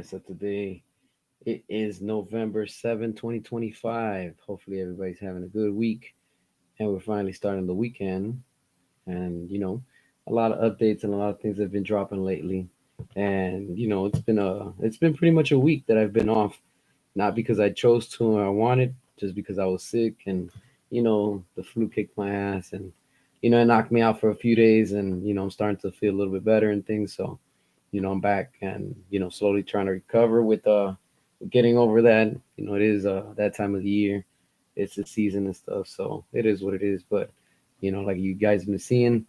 right, so today it is November 7th, 2025. Hopefully, everybody's having a good week and we're finally starting the weekend. And, a lot of updates and a lot of things have been dropping lately. And, it's been pretty much a week that I've been off, not because I chose to or I wanted, just because I was sick and, the flu kicked my ass and, it knocked me out for a few days and, I'm starting to feel a little bit better and things. So, I'm back and slowly trying to recover with getting over that. It is that time of the year, it's the season and stuff, so it is what it is. But like you guys have been seeing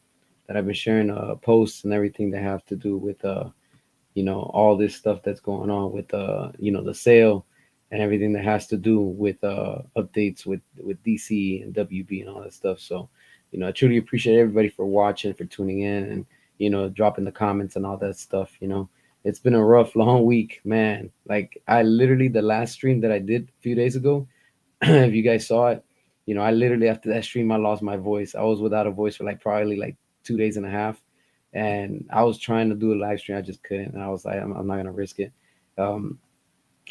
that I've been sharing posts and everything that have to do with all this stuff that's going on with the sale and everything that has to do with updates with DC and WB and all that stuff. So I truly appreciate everybody for watching, for tuning in, and dropping the comments and all that stuff. It's been a rough long week, man. Like, I literally, the last stream that I did a few days ago, if you guys saw it, I literally, after that stream, I lost my voice. I was without a voice for like probably like 2 days and a half, and I was trying to do a live stream. I just couldn't, and I was like, I'm not gonna risk it. um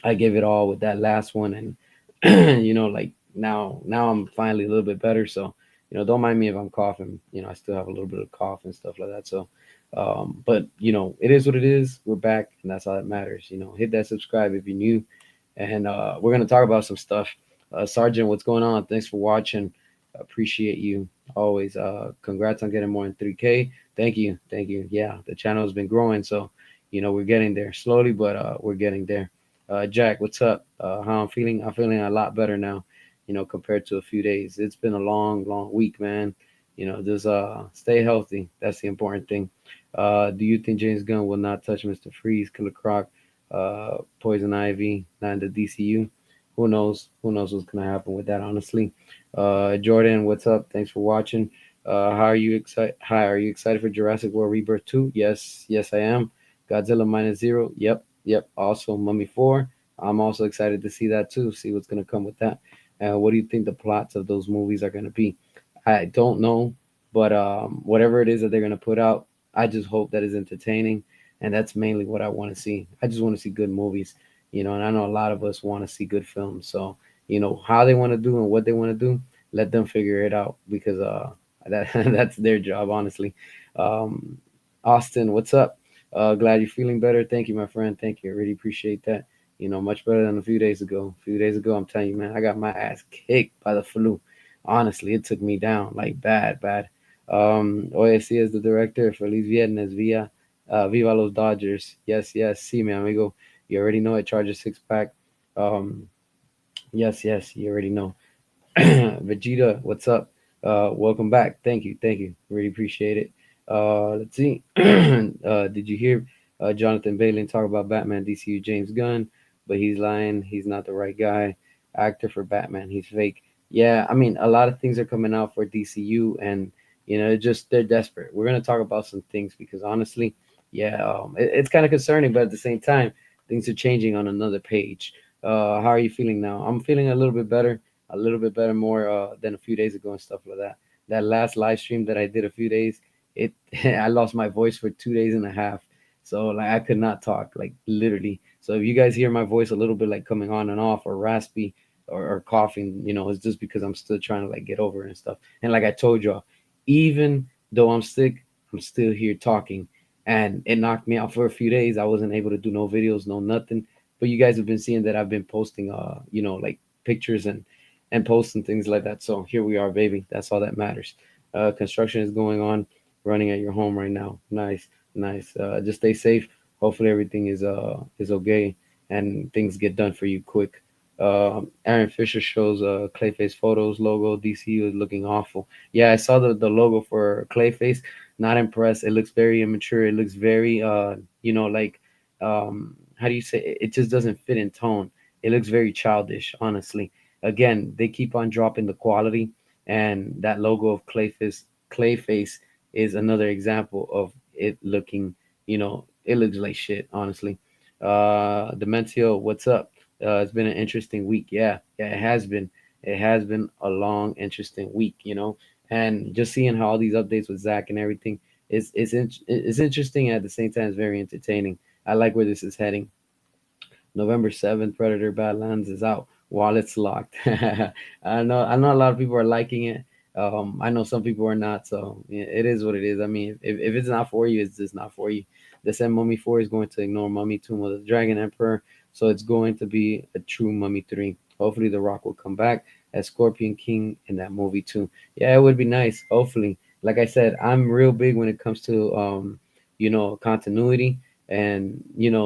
I gave it all with that last one, and like, now I'm finally a little bit better. So don't mind me if I'm coughing. I still have a little bit of cough and stuff like that. So but it is what it is. We're back, and that's all that matters. Hit that subscribe if you're new, and we're gonna talk about some stuff. Sergeant, what's going on? Thanks for watching. Appreciate you always. Congrats on getting more than 3K. Thank you. Yeah, the channel has been growing, so we're getting there slowly, but we're getting there. Jack, what's up? How I'm feeling? I'm feeling a lot better now, compared to a few days. It's been a long, long week, man. Just stay healthy. That's the important thing. Do you think James Gunn will not touch Mr. Freeze, Killer Croc, Poison Ivy, not in the DCU? Who knows? Who knows what's gonna happen with that? Honestly, Jordan, what's up? Thanks for watching. How are you excited? Hi, are you excited for Jurassic World Rebirth 2? Yes, I am. Godzilla minus zero. Yep. Also, Mummy 4. I'm also excited to see that too. See what's gonna come with that. What do you think the plots of those movies are gonna be? I don't know, but whatever it is that they're gonna put out, I just hope that is entertaining, and that's mainly what I want to see. I just want to see good movies, and I know a lot of us want to see good films. So how they want to do and what they want to do, let them figure it out, because that that's their job, honestly. Um, Austin, what's up? Glad you're feeling better. Thank you, my friend. Thank you. I really appreciate that. Much better than a few days ago. A few days ago, I'm telling you, man, I got my ass kicked by the flu. Honestly, it took me down like bad, bad. Hoy sí is the director. Feliz Viernes, Viva los Dodgers. Yes. See me, amigo. You already know it. Charger six pack. Um, yes. You already know. Vegeta, what's up? Welcome back. Thank you. Really appreciate it. Let's see. Did you hear Jonathan Bailey talk about Batman DCU James Gunn? But he's lying. He's not the right guy. Actor for Batman. He's fake. Yeah, I mean, a lot of things are coming out for DCU, and it's just they're desperate. We're gonna talk about some things because honestly, yeah, it's kind of concerning, but at the same time, things are changing on another page. How are you feeling now? I'm feeling a little bit better more than a few days ago and stuff like that. That last live stream that I did a few days, it I lost my voice for 2 days and a half, so like I could not talk, like literally. So if you guys hear my voice a little bit like coming on and off or raspy or coughing, it's just because I'm still trying to like get over it and stuff. And like I told y'all, even though I'm sick, I'm still here talking. And it knocked me out for a few days. I wasn't able to do no videos, no nothing. But you guys have been seeing that I've been posting, like pictures and posts and things like that. So here we are, baby. That's all that matters. Construction is going on, running at your home right now. Nice. Just stay safe. Hopefully everything is okay and things get done for you quick. Aaron Fisher shows Clayface photos logo. DCU is looking awful. Yeah, I saw the logo for Clayface. Not impressed. It looks very immature. It looks very like how do you say it? It just doesn't fit in tone. It looks very childish, honestly. Again, they keep on dropping the quality, and that logo of Clayface is another example of it looking, it looks like shit, honestly. Dementio, what's up? It's been an interesting week. Yeah, it has been. It has been a long, interesting week, and just seeing how all these updates with Zach and everything is interesting, and at the same time it's very entertaining. I like where this is heading. November 7th, Predator Badlands is out while it's locked. I know a lot of people are liking it. I know some people are not, so yeah, it is what it is. I mean, if it's not for you, it's just not for you. They said Mummy 4 is going to ignore Mummy Tomb of the Dragon Emperor, so it's going to be a true Mummy 3. Hopefully, The Rock will come back as Scorpion King in that movie too. Yeah, it would be nice. Hopefully, like I said, I'm real big when it comes to continuity, and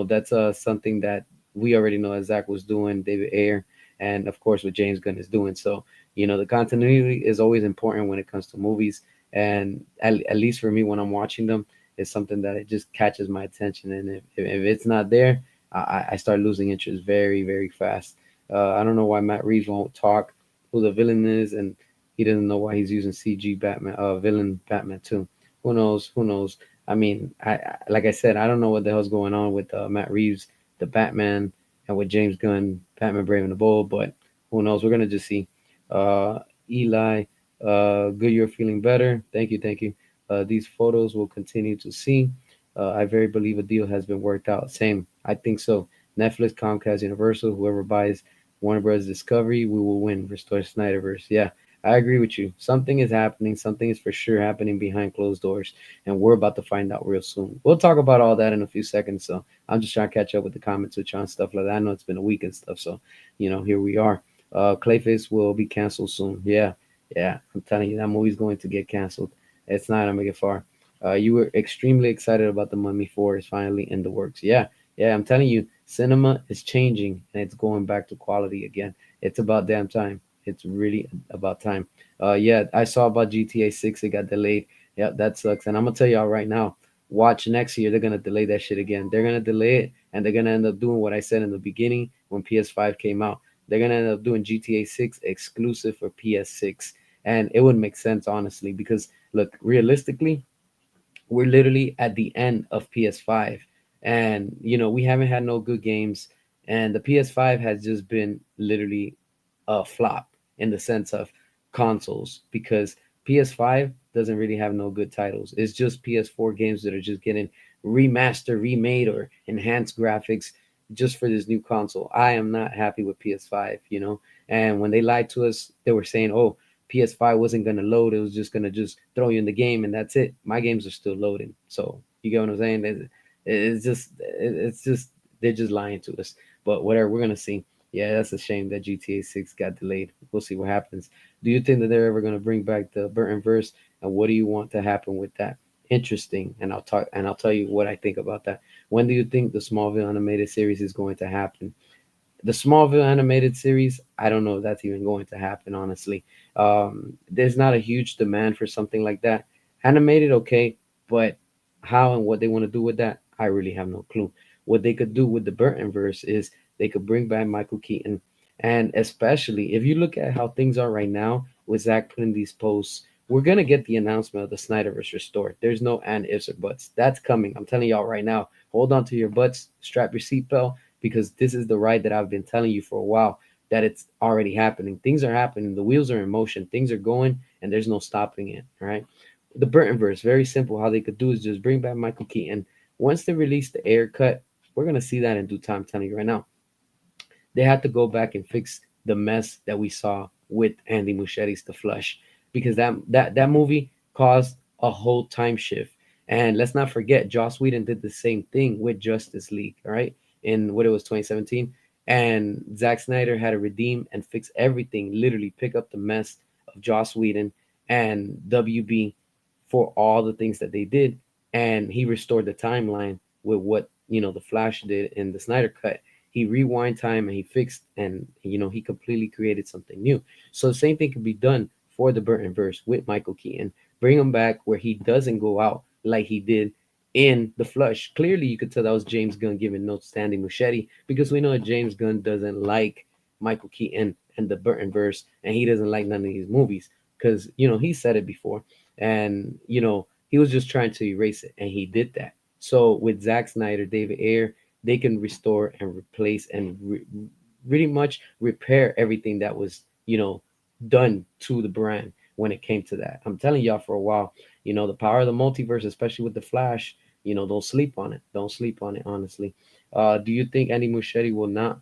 that's something that we already know that Zach was doing, David Ayer, and of course what James Gunn is doing. So the continuity is always important when it comes to movies, and at least for me when I'm watching them, it's something that it just catches my attention, and if it's not there, I start losing interest very very fast. I don't know why Matt Reeves won't talk who the villain is, and he doesn't know why he's using CG Batman, villain Batman too. Who knows? Who knows? I mean, like I said, I don't know what the hell's going on with Matt Reeves, the Batman, and with James Gunn, Batman Brave and the Bold. But who knows? We're gonna just see. Eli, good, you're feeling better. Thank you, thank you. These photos will continue to see. I very believe a deal has been worked out. Same, I think so. Netflix, Comcast, Universal, whoever buys Warner Bros. Discovery, we will win. Restore Snyderverse. Yeah, I agree with you. Something is happening. Something is for sure happening behind closed doors, and we're about to find out real soon. We'll talk about all that in a few seconds. So I'm just trying to catch up with the comments with you on stuff like that. I know it's been a week and stuff, so here we are. Clayface will be canceled soon. Yeah, yeah. I'm telling you, that movie's going to get canceled. It's not gonna make it far. You were extremely excited about the Mummy 4 is finally in the works. Yeah, yeah. I'm telling you, cinema is changing and it's going back to quality again. It's about damn time. It's really about time. Yeah, I saw about GTA 6. It got delayed. Yeah, that sucks. And I'm gonna tell y'all right now. Watch next year. They're gonna delay that shit again. They're gonna delay it, and they're gonna end up doing what I said in the beginning when PS5 came out. They're gonna end up doing GTA 6 exclusive for PS6, and it would make sense honestly because look, realistically, we're literally at the end of PS5, and we haven't had no good games, and the PS5 has just been literally a flop in the sense of consoles because PS5 doesn't really have no good titles. It's just PS4 games that are just getting remastered, remade, or enhanced graphics just for this new console. I am not happy with PS5. And when they lied to us, they were saying, "Oh, PS5 wasn't gonna load; it was just gonna just throw you in the game, and that's it." My games are still loading, so you get what I'm saying? It's just they're just lying to us. But whatever, we're gonna see. Yeah, that's a shame that GTA 6 got delayed. We'll see what happens. Do you think that they're ever gonna bring back the Burton verse? And what do you want to happen with that? Interesting, and I'll tell you what I think about that. When do you think the Smallville animated series is going to happen? The Smallville animated series, I don't know if that's even going to happen, honestly. There's not a huge demand for something like that. Animated, okay, but how and what they want to do with that, I really have no clue. What they could do with the Burtonverse is they could bring back Michael Keaton. And especially if you look at how things are right now with Zach putting these posts, we're going to get the announcement of the Snyderverse restored. There's no and, ifs, or buts. That's coming. I'm telling y'all right now. Hold on to your butts, strap your seatbelt, because this is the ride that I've been telling you for a while that it's already happening. Things are happening. The wheels are in motion. Things are going, and there's no stopping it. All right. The Burtonverse, very simple. How they could do is just bring back Michael Keaton. Once they release the air cut, we're gonna see that in due time. I'm telling you right now, they had to go back and fix the mess that we saw with Andy Muschietti's The Flush, because that movie caused a whole time shift. And let's not forget, Joss Whedon did the same thing with Justice League, all right, in what it was 2017. And Zack Snyder had to redeem and fix everything, literally pick up the mess of Joss Whedon and WB for all the things that they did. And he restored the timeline with what the Flash did in the Snyder cut. He rewind time and he fixed, and he completely created something new. So the same thing can be done for the Burton verse with Michael Keaton. Bring him back where he doesn't go out like he did in the Flush. Clearly you could tell that was James Gunn giving notes to Andy Muschietti, because we know that James Gunn doesn't like Michael Keaton and the Burton verse, and he doesn't like none of these movies because he said it before, and he was just trying to erase it, and he did that. So with Zack Snyder, David Ayer, they can restore and replace and really much repair everything that was done to the brand when it came to that. I'm telling y'all for a while, the power of the multiverse, especially with the Flash. Don't sleep on it. Don't sleep on it, honestly. Do you think Andy Muschietti will not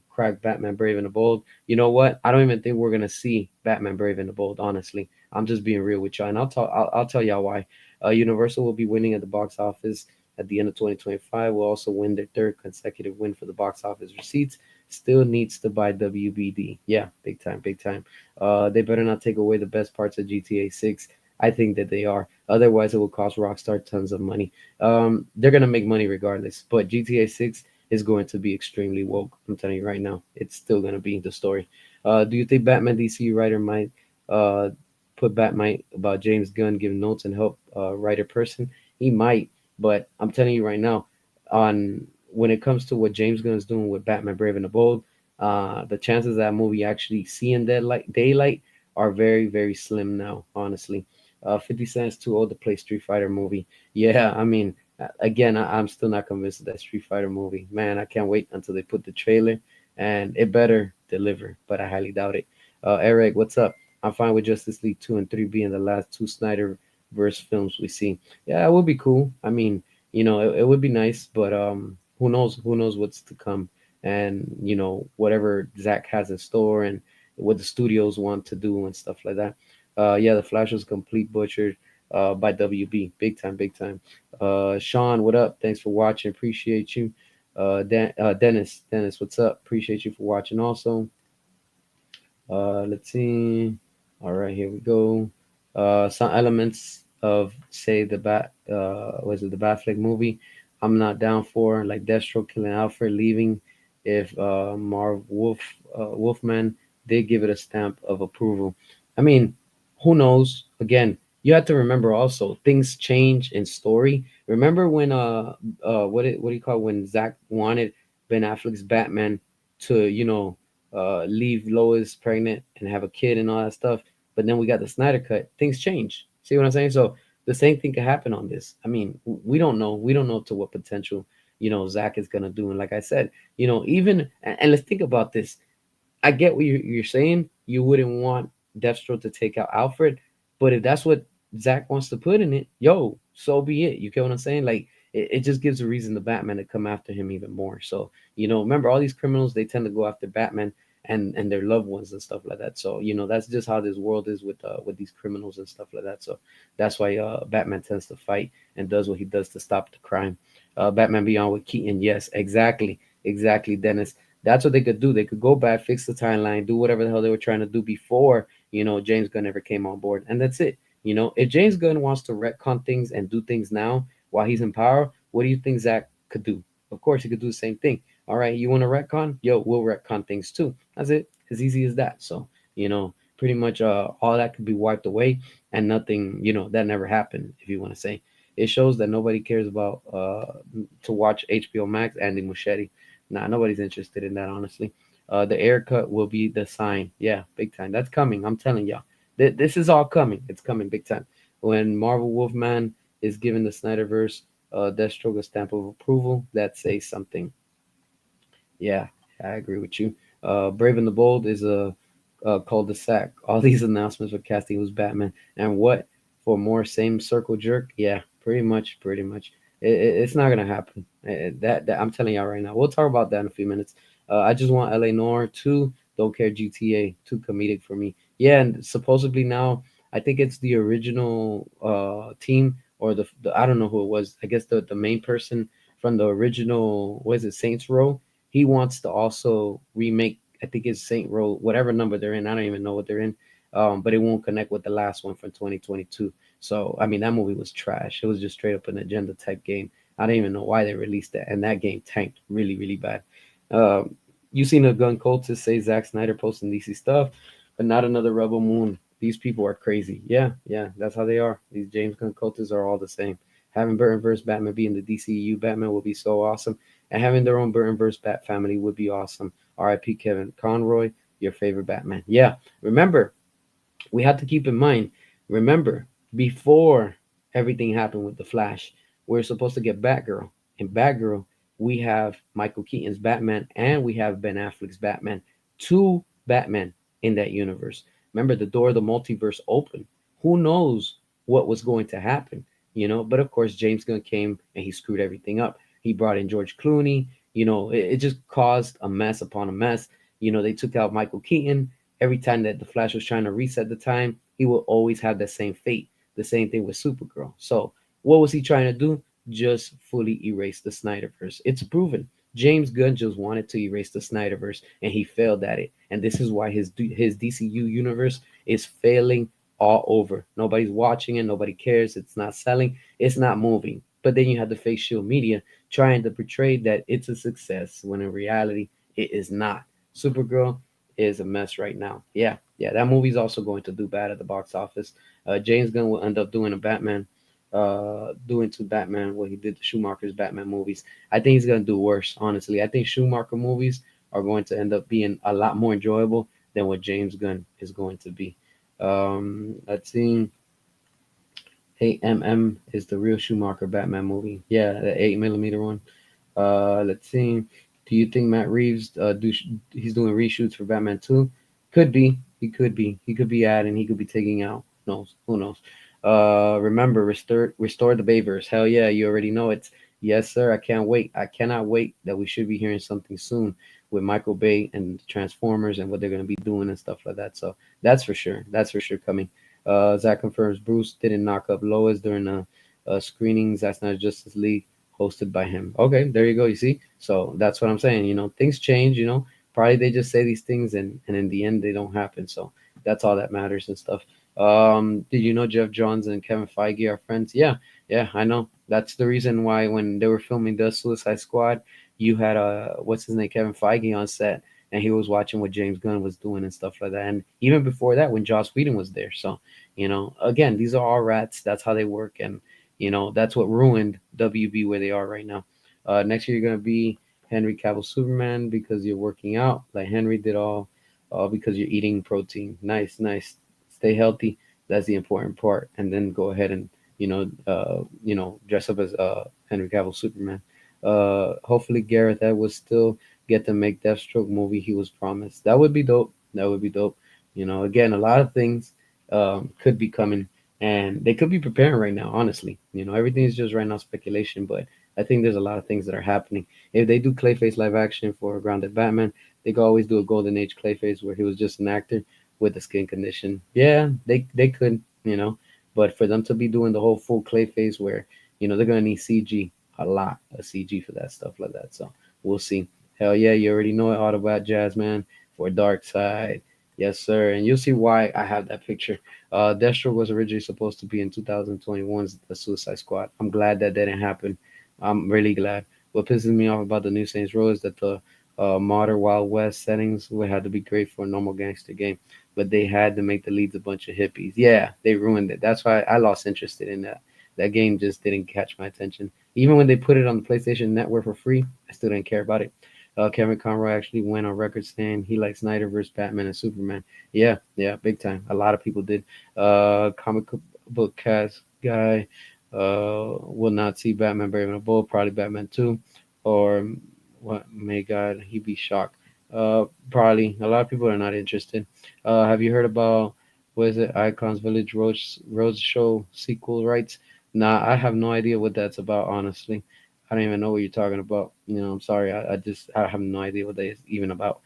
crack Batman Brave and the Bold? You know what? I don't even think we're gonna see Batman Brave and the Bold. Honestly, I'm just being real with you, and I'll tell y'all why. Universal will be winning at the box office at the end of 2025. Will also win their third consecutive win for the box office receipts. Still needs to buy WBD. Yeah, big time, big time. They better not take away the best parts of GTA 6. I think that they are. Otherwise, it will cost Rockstar tons of money. They're gonna make money regardless. But GTA 6 is going to be extremely woke. I'm telling you right now, it's still gonna be the story. Do you think Batman DC writer might uh, put Batman about James Gunn giving notes and help writer person? He might, but I'm telling you right now, on when it comes to what James Gunn is doing with Batman Brave and the Bold, the chances of that movie actually seeing daylight are very, very slim now, honestly. 50 Cent's too old to play Street Fighter movie. Yeah, I mean, again, I'm still not convinced of that Street Fighter movie. Man, I can't wait until they put the trailer, and it better deliver, but I highly doubt it. Eric, what's up? I'm fine with Justice League 2 and 3 being the last two Snyder verse films we see. Yeah, it would be cool. I mean, it would be nice, but who knows? Who knows what's to come? And whatever Zach has in store and what the studios want to do and stuff like that. Yeah, the Flash was complete butchered by WB, big time, big time. Sean, what up? Thanks for watching. Appreciate you. Dennis, what's up? Appreciate you for watching also. Let's see. All right, here we go. Some elements of say the was it the Batfleck movie? I'm not down for like Deathstroke killing Alfred, leaving. If Marv Wolfman did give it a stamp of approval. I mean, who knows? Again, you have to remember also things change in story. Remember when what do you call it, when Zach wanted Ben Affleck's Batman to leave Lois pregnant and have a kid and all that stuff. But then we got the Snyder cut. Things change. See what I'm saying? So the same thing could happen on this. I mean, we don't know. We don't know to what potential Zach is gonna do. And like I said, even and let's think about this. I get what you're saying. You wouldn't want Deathstroke to take out Alfred, but if that's what Zach wants to put in it, yo, so be it. You get what I'm saying? Like it just gives a reason to Batman to come after him even more. So remember all these criminals, they tend to go after Batman and their loved ones and stuff like that. So that's just how this world is with these criminals and stuff like that. So that's why Batman tends to fight and does what he does to stop the crime. Batman Beyond with Keaton, yes, exactly, Dennis. That's what they could do. They could go back, fix the timeline, do whatever the hell they were trying to do before, James Gunn ever came on board. And that's it. If James Gunn wants to retcon things and do things now while he's in power, what do you think Zach could do? Of course, he could do the same thing. All right, you want to retcon? Yo, we'll retcon things too. That's it. As easy as that. So, pretty much all that could be wiped away and nothing, that never happened, if you want to say. It shows that nobody cares about to watch HBO Max, Andy Muschietti. Nah, nobody's interested in that, honestly. The air cut will be the sign. Yeah, big time. That's coming. I'm telling y'all. This is all coming. It's coming big time. When Marvel Wolfman is given the Snyderverse Deathstroke a stamp of approval, that says something. Yeah, I agree with you. Brave and the Bold is a cul-de-sac. All these announcements for casting who's Batman and what for more same circle jerk. Yeah, pretty much. It's not gonna happen. That I'm telling y'all right now. We'll talk about that in a few minutes. I just want LA Noir to Don't Care GTA too comedic for me. Yeah, and supposedly now I think it's the original team or the I don't know who it was. I guess the main person from the original what is it Saints Row. He wants to also remake. I think it's Saint Row, whatever number they're in. I don't even know what they're in, but it won't connect with the last one from 2022. So I mean, that movie was trash. It was just straight up an agenda type game. I don't even know why they released that, and that game tanked really, really bad. Um, you seen a gun cultist say Zack Snyder posting DC stuff, but not another Rebel Moon. These people are crazy. Yeah, yeah, that's how they are. These James Gunn cultists are all the same. Having Burton versus Batman be in the DCU Batman will be so awesome, and having their own Burton versus Bat family would be awesome. R.I.P. Kevin Conroy, your favorite Batman. Yeah, remember we have to keep in mind. Remember before everything happened with the Flash, we're supposed to get Batgirl. In Batgirl, we have Michael Keaton's Batman and we have Ben Affleck's Batman. Two Batman in that universe. Remember, the door of the multiverse opened. Who knows what was going to happen? But of course, James Gunn came and he screwed everything up. He brought in George Clooney. It just caused a mess upon a mess. They took out Michael Keaton. Every time that the Flash was trying to reset the time, he will always have that same fate. The same thing with Supergirl. So what was he trying to do? Just fully erase the Snyderverse. It's proven. James Gunn just wanted to erase the Snyderverse, and he failed at it. And this is why his DCU universe is failing all over. Nobody's watching it. Nobody cares. It's not selling. It's not moving. But then you have the fake shield media trying to portray that it's a success when in reality it is not. Supergirl is a mess right now. Yeah, yeah, that movie's also going to do bad at the box office. James Gunn will end up doing a Batman, doing to Batman what he did to Schumacher's Batman movies. I think he's gonna do worse. Honestly, I think Schumacher movies are going to end up being a lot more enjoyable than what James Gunn is going to be. Let's see. 8mm is the real Schumacher Batman movie. Yeah, the 8 millimeter one. Let's see. Do you think Matt Reeves he's doing reshoots for Batman 2? Could be. He could be. He could be adding. He could be taking out. Who knows? Who knows? Remember, restore the Bayverse. Hell yeah, you already know it. Yes, sir. I can't wait. I cannot wait that we should be hearing something soon with Michael Bay and Transformers and what they're gonna be doing and stuff like that. So that's for sure. That's for sure coming. Zach confirms Bruce didn't knock up Lois during the screenings. That's not Justice League hosted by him. Okay, there you go. You see, so that's what I'm saying. Things change. Probably they just say these things and in the end they don't happen. So that's all that matters and stuff. Did you know Jeff Johns and Kevin Feige are friends? Yeah, yeah, I know. That's the reason why when they were filming the Suicide Squad, you had what's his name, Kevin Feige on set, and he was watching what James Gunn was doing and stuff like that. And even before that, when Joss Whedon was there. So again, these are all rats. That's how they work, and that's what ruined WB where they are right now. Next year, you're going to be Henry Cavill Superman because you're working out like Henry did all because you're eating protein. Nice, nice. Stay healthy. That's the important part. And then go ahead and, dress up as Henry Cavill Superman. Hopefully, Gareth Edwards still get to make Deathstroke movie he was promised. That would be dope. That would be dope. Again, a lot of things could be coming and they could be preparing right now. Honestly, everything is just right now speculation, but I think there's a lot of things that are happening. If they do Clayface live action for Grounded Batman, they could always do a Golden Age Clayface where he was just an actor with a skin condition. Yeah, they could, but for them to be doing the whole full Clayface where they're gonna need CG, a lot of CG for that stuff like that. So we'll see. Hell yeah, you already know it. Autobot Jazz Man for Dark Side. Yes, sir. And you'll see why I have that picture. Deathstroke was originally supposed to be in 2021's The Suicide Squad. I'm glad that didn't happen. I'm really glad. What pisses me off about the new Saints Row is that the modern Wild West settings would have to be great for a normal gangster game, but they had to make the leads a bunch of hippies. Yeah, they ruined it. That's why I lost interest in that. That game just didn't catch my attention. Even when they put it on the PlayStation Network for free, I still didn't care about it. Kevin Conroy actually went on record saying he likes Snyderverse Batman and Superman. Yeah, yeah, big time. A lot of people did. Comic book cast guy will not see Batman Brave and the Bold, probably Batman 2, or what? May God, he be shocked. Probably a lot of people are not interested. Have you heard about what is it? Icons Village Road Show sequel rights? Nah, I have no idea what that's about. Honestly, I don't even know what you're talking about. I'm sorry. I have no idea what that is even about.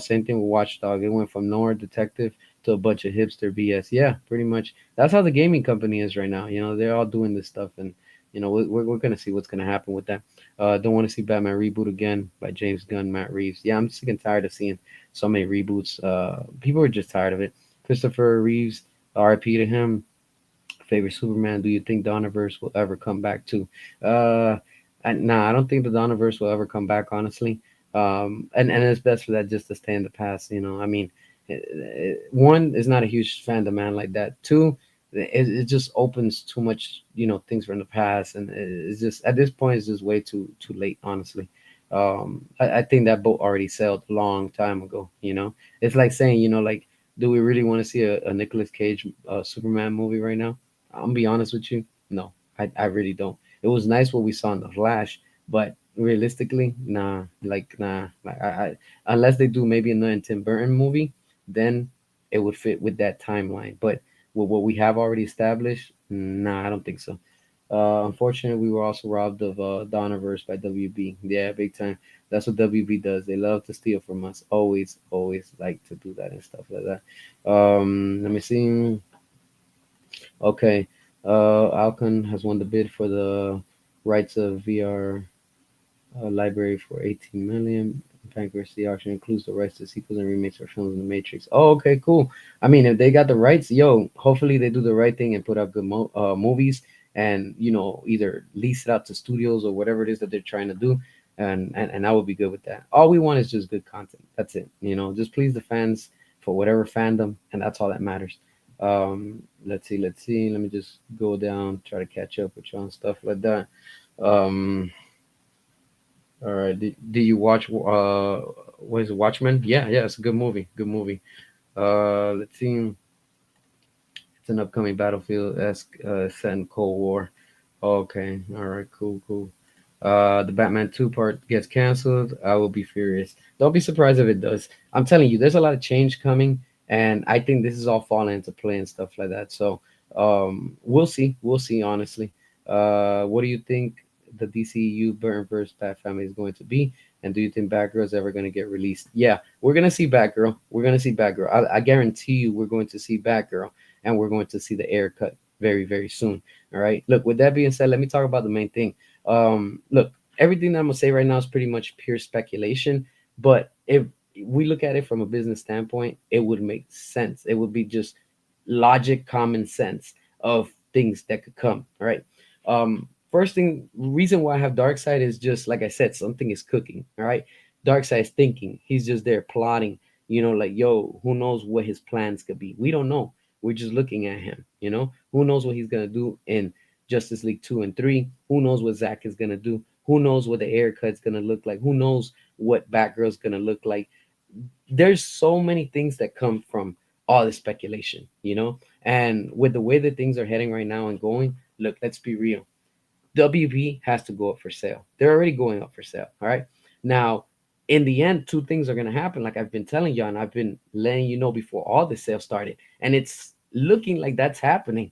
Same thing with Watchdog. It went from noir detective to a bunch of hipster BS. Yeah, pretty much. That's how the gaming company is right now. They're all doing this stuff, and we're gonna see what's gonna happen with that. Don't want to see Batman reboot again by James Gunn, Matt Reeves. Yeah, I'm sick and tired of seeing so many reboots. People are just tired of it. Christopher Reeves, RIP to him. Favorite Superman? Do you think Donnerverse will ever come back to? Uh, nah, I don't think the Donnerverse will ever come back. Honestly, and it's best for that just to stay in the past. I mean, one is not a huge fan of man like that. Two, it just opens too much, things from the past, and it's just at this point it's just way too late. Honestly, I think that boat already sailed a long time ago. It's like saying, like, do we really want to see a Nicolas Cage Superman movie right now? I'm gonna be honest with you. No, I really don't. It was nice what we saw in the Flash, but realistically, nah. Like nah. Like unless they do maybe another Tim Burton movie, then it would fit with that timeline. But with what we have already established, nah, I don't think so. Unfortunately, we were also robbed of Donnaverse by WB. Yeah, big time. That's what WB does. They love to steal from us. Always, always like to do that and stuff like that. Let me see. Okay, Alcon has won the bid for the rights of VR library for 18 million. Bankruptcy auction includes the rights to sequels and remakes or films in the Matrix. Oh, okay, cool. I mean, if they got the rights, yo, hopefully they do the right thing and put out good movies, and either lease it out to studios or whatever it is that they're trying to do, and I would be good with that. All we want is just good content. That's it. Just please the fans for whatever fandom, and that's all that matters. Let's see, let's see. Let me just go down, try to catch up with you on stuff like that. Um, all right. Did you watch what is it, Watchmen? Yeah, yeah, it's a good movie. Good movie. Let's see. It's an upcoming battlefield esque set in Cold War. Okay. All right. Cool. Cool. The Batman 2 part gets canceled. I will be furious. Don't be surprised if it does. I'm telling you, there's a lot of change coming, and I think this is all falling into play and stuff like that. So, we'll see. We'll see. Honestly, what do you think the DCU Burton versus Bat family is going to be? And do you think Batgirl is ever going to get released? Yeah, we're gonna see Batgirl. We're gonna see Batgirl. I guarantee you, we're going to see Batgirl, and we're going to see the air cut very, very soon. All right. Look. With that being said, let me talk about the main thing. Look, everything that I'm gonna say right now is pretty much pure speculation. But if we look at it from a business standpoint, it would make sense. It would be just logic, common sense of things that could come. All right. First thing, reason why I have Dark Side is just like I said, something is cooking. All right. Dark Side is thinking. He's just there plotting. Like yo, who knows what his plans could be? We don't know. We're just looking at him. Who knows what he's gonna do in Justice League 2 and 3. Who knows what Zack is going to do? Who knows what the haircut's going to look like? Who knows what Batgirl's going to look like? There's so many things that come from all this speculation. And with the way that things are heading right now and going, look, let's be real. WB has to go up for sale. They're already going up for sale. All right. Now, in the end, two things are going to happen. Like I've been telling you, and I've been letting you know before all the sales started. And it's looking like that's happening.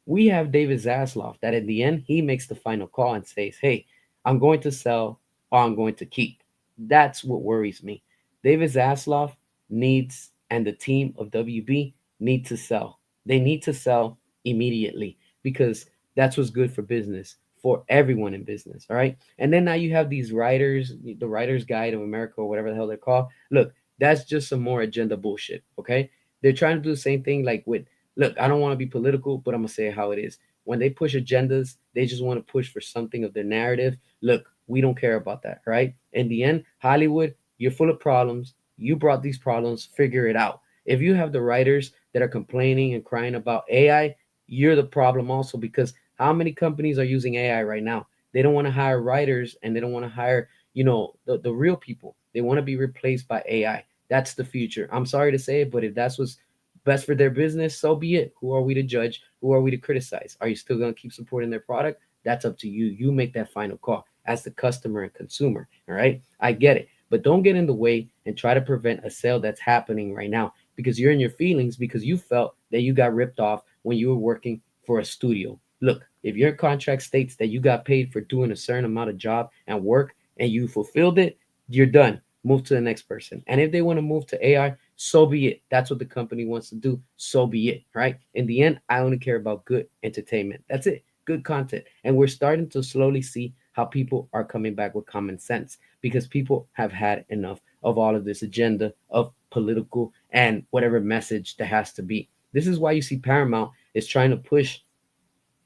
We have David Zaslav that at the end he makes the final call and says, "Hey, I'm going to sell or I'm going to keep." That's what worries me. David Zaslav needs and the team of WB need to sell. They need to sell immediately because that's what's good for business for everyone in business. All right. And then now you have these writers, the Writers Guide of America or whatever the hell they're called. Look, that's just some more agenda bullshit. Okay. They're trying to do the same thing like with look, I don't want to be political, but I'm gonna say how it is. When they push agendas, they just want to push for something of their narrative. Look, we don't care about that, right? In the end, Hollywood, you're full of problems. You brought these problems, figure it out. If you have the writers that are complaining and crying about AI, you're the problem also because how many companies are using AI right now? They don't want to hire writers and they don't want to hire, the real people. They want to be replaced by AI. That's the future. I'm sorry to say it, but if that's what's best for their business, so be it. Who are we to judge? Who are we to criticize? Are you still going to keep supporting their product? That's up to you. You make that final call as the customer and consumer. All right. I get it. But don't get in the way and try to prevent a sale that's happening right now because you're in your feelings because you felt that you got ripped off when you were working for a studio. Look, if your contract states that you got paid for doing a certain amount of job and work and you fulfilled it, you're done. Move to the next person. And if they want to move to AI, so be it. That's what the company wants to do. So be it. Right. In the end, I only care about good entertainment. That's it. Good content. And we're starting to slowly see how people are coming back with common sense because people have had enough of all of this agenda of political and whatever message there has to be. This is why you see Paramount is trying to push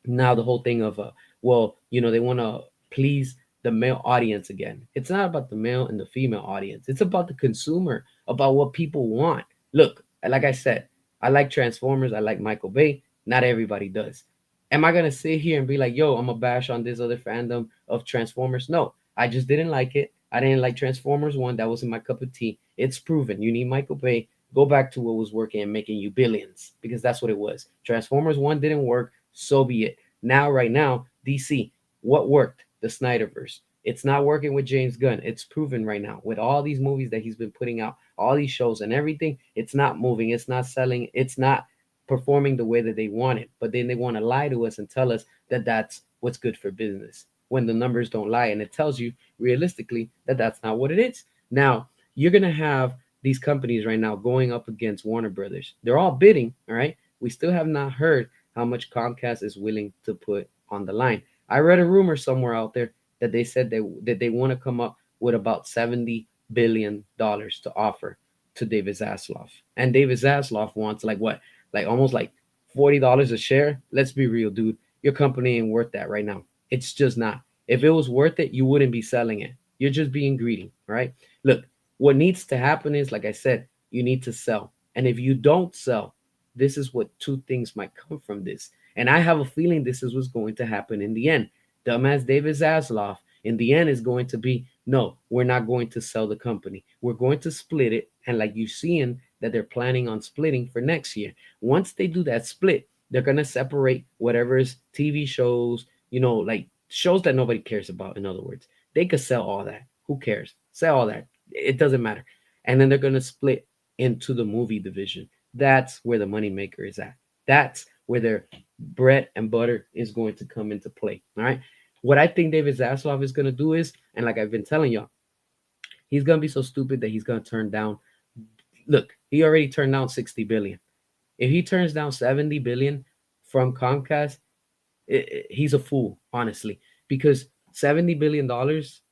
now the whole thing of they want to please the male audience again. It's not about the male and the female audience. It's about the consumer, about what people want. Look, like I said, I like Transformers. I like Michael Bay. Not everybody does. Am I gonna sit here and be like, yo, I'm a bash on this other fandom of Transformers? No, I just didn't like it. I didn't like Transformers one. That wasn't my cup of tea. It's proven. You need Michael Bay. Go back to what was working and making you billions because that's what it was. Transformers one didn't work. So be it. Now, right now, DC, what worked? The Snyderverse. It's not working with James Gunn. It's proven right now with all these movies that he's been putting out, all these shows and everything. It's not moving. It's not selling. It's not performing the way that they want it. But then they want to lie to us and tell us that that's what's good for business when the numbers don't lie, and it tells you realistically that that's not what it is. Now, you're going to have these companies right now going up against Warner Brothers. They're all bidding, all right? We still have not heard how much Comcast is willing to put on the line. I read a rumor somewhere out there that they said they want to come up with about $70 billion to offer to David Zaslav. And David Zaslav wants like what? Like almost like $40 a share. Let's be real, dude. Your company ain't worth that right now. It's just not. If it was worth it, you wouldn't be selling it. You're just being greedy, right? Look, what needs to happen is, like I said, you need to sell. And if you don't sell, this is what two things might come from this. And I have a feeling this is what's going to happen in the end. Dumbass David Zaslav, in the end, is going to be no, we're not going to sell the company. We're going to split it. And like you're seeing that they're planning on splitting for next year. Once they do that split, they're going to separate whatever is TV shows, like shows that nobody cares about. In other words, they could sell all that. Who cares? Sell all that. It doesn't matter. And then they're going to split into the movie division. That's where the moneymaker is at. That's where their bread and butter is going to come into play. All right. What I think David Zaslav is going to do is, and like I've been telling y'all, he's going to be so stupid that he's going to turn down. Look, he already turned down 60 billion. If he turns down 70 billion from Comcast, he's a fool, honestly, because $70 billion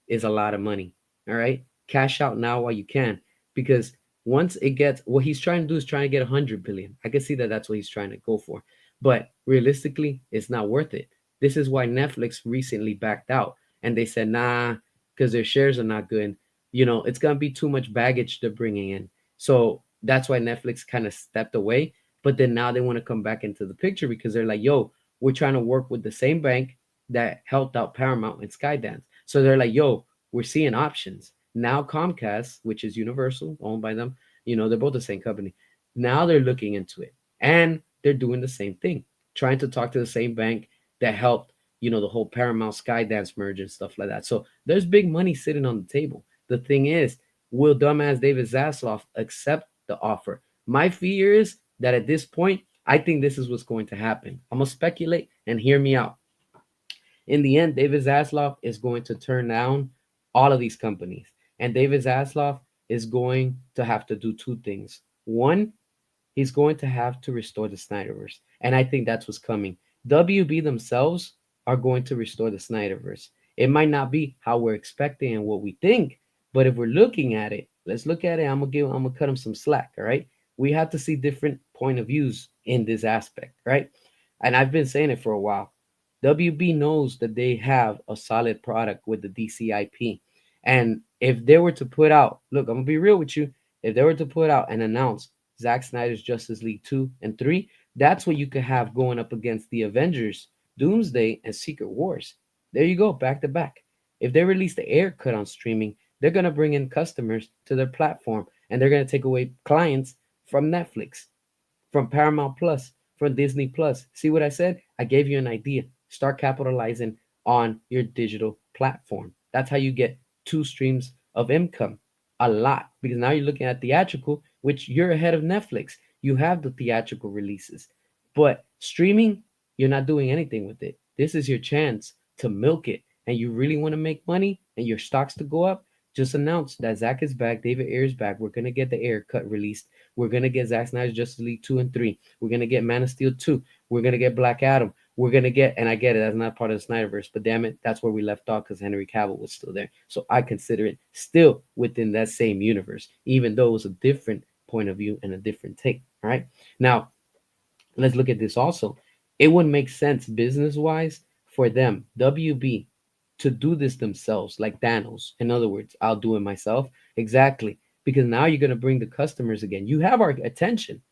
is a lot of money. All right. Cash out now while you can, because once it gets, what he's trying to do is trying to get 100 billion. I can see that that's what he's trying to go for, but realistically, it's not worth it. This is why Netflix recently backed out and they said, nah, because their shares are not good. It's going to be too much baggage they're bringing in. So that's why Netflix kind of stepped away. But then now they want to come back into the picture because they're like, yo, we're trying to work with the same bank that helped out Paramount and Skydance. So they're like, yo, we're seeing options. Now Comcast, which is Universal, owned by them, they're both the same company. Now they're looking into it. And they're doing the same thing, trying to talk to the same bank that helped, the whole Paramount Skydance merge and stuff like that. So there's big money sitting on the table. The thing is, will dumbass David Zaslav accept the offer? My fear is that at this point, I think this is what's going to happen. I'm going to speculate and hear me out. In the end, David Zaslav is going to turn down all of these companies. And David Zaslav is going to have to do two things. One, he's going to have to restore the Snyderverse. And I think that's what's coming. WB themselves are going to restore the Snyderverse. It might not be how we're expecting and what we think, but if we're looking at it, let's look at it. I'm gonna cut him some slack. All right. We have to see different point of views in this aspect, right? And I've been saying it for a while. WB knows that they have a solid product with the DCIP. And if they were to put out, look, I'm gonna be real with you. If they were to put out and announce Zack Snyder's Justice League 2 and 3, that's what you could have going up against the Avengers, Doomsday, and Secret Wars. There you go, back to back. If they release the air cut on streaming, they're going to bring in customers to their platform and they're going to take away clients from Netflix, from Paramount Plus, from Disney Plus. See what I said? I gave you an idea. Start capitalizing on your digital platform. That's how you get two streams of income. A lot, because now you're looking at theatrical, which you're ahead of Netflix. You have the theatrical releases, but streaming, you're not doing anything with it. This is your chance to milk it, and you really want to make money and your stocks to go up. Just announce that Zack is back, David Ayer is back. We're gonna get the air cut released. We're gonna get Zack Snyder's Justice League 2 and 3. We're gonna get Man of Steel 2. We're gonna get Black Adam. We're gonna get, and I get it, that's not part of the Snyderverse, but damn it, that's where we left off because Henry Cavill was still there. So I consider it still within that same universe, even though it was a different point of view and a different take. All right. Now, let's look at this also. It would make sense business wise for them, WB, to do this themselves, like Thanos. In other words, I'll do it myself. Exactly. Because now you're going to bring the customers again. You have our attention.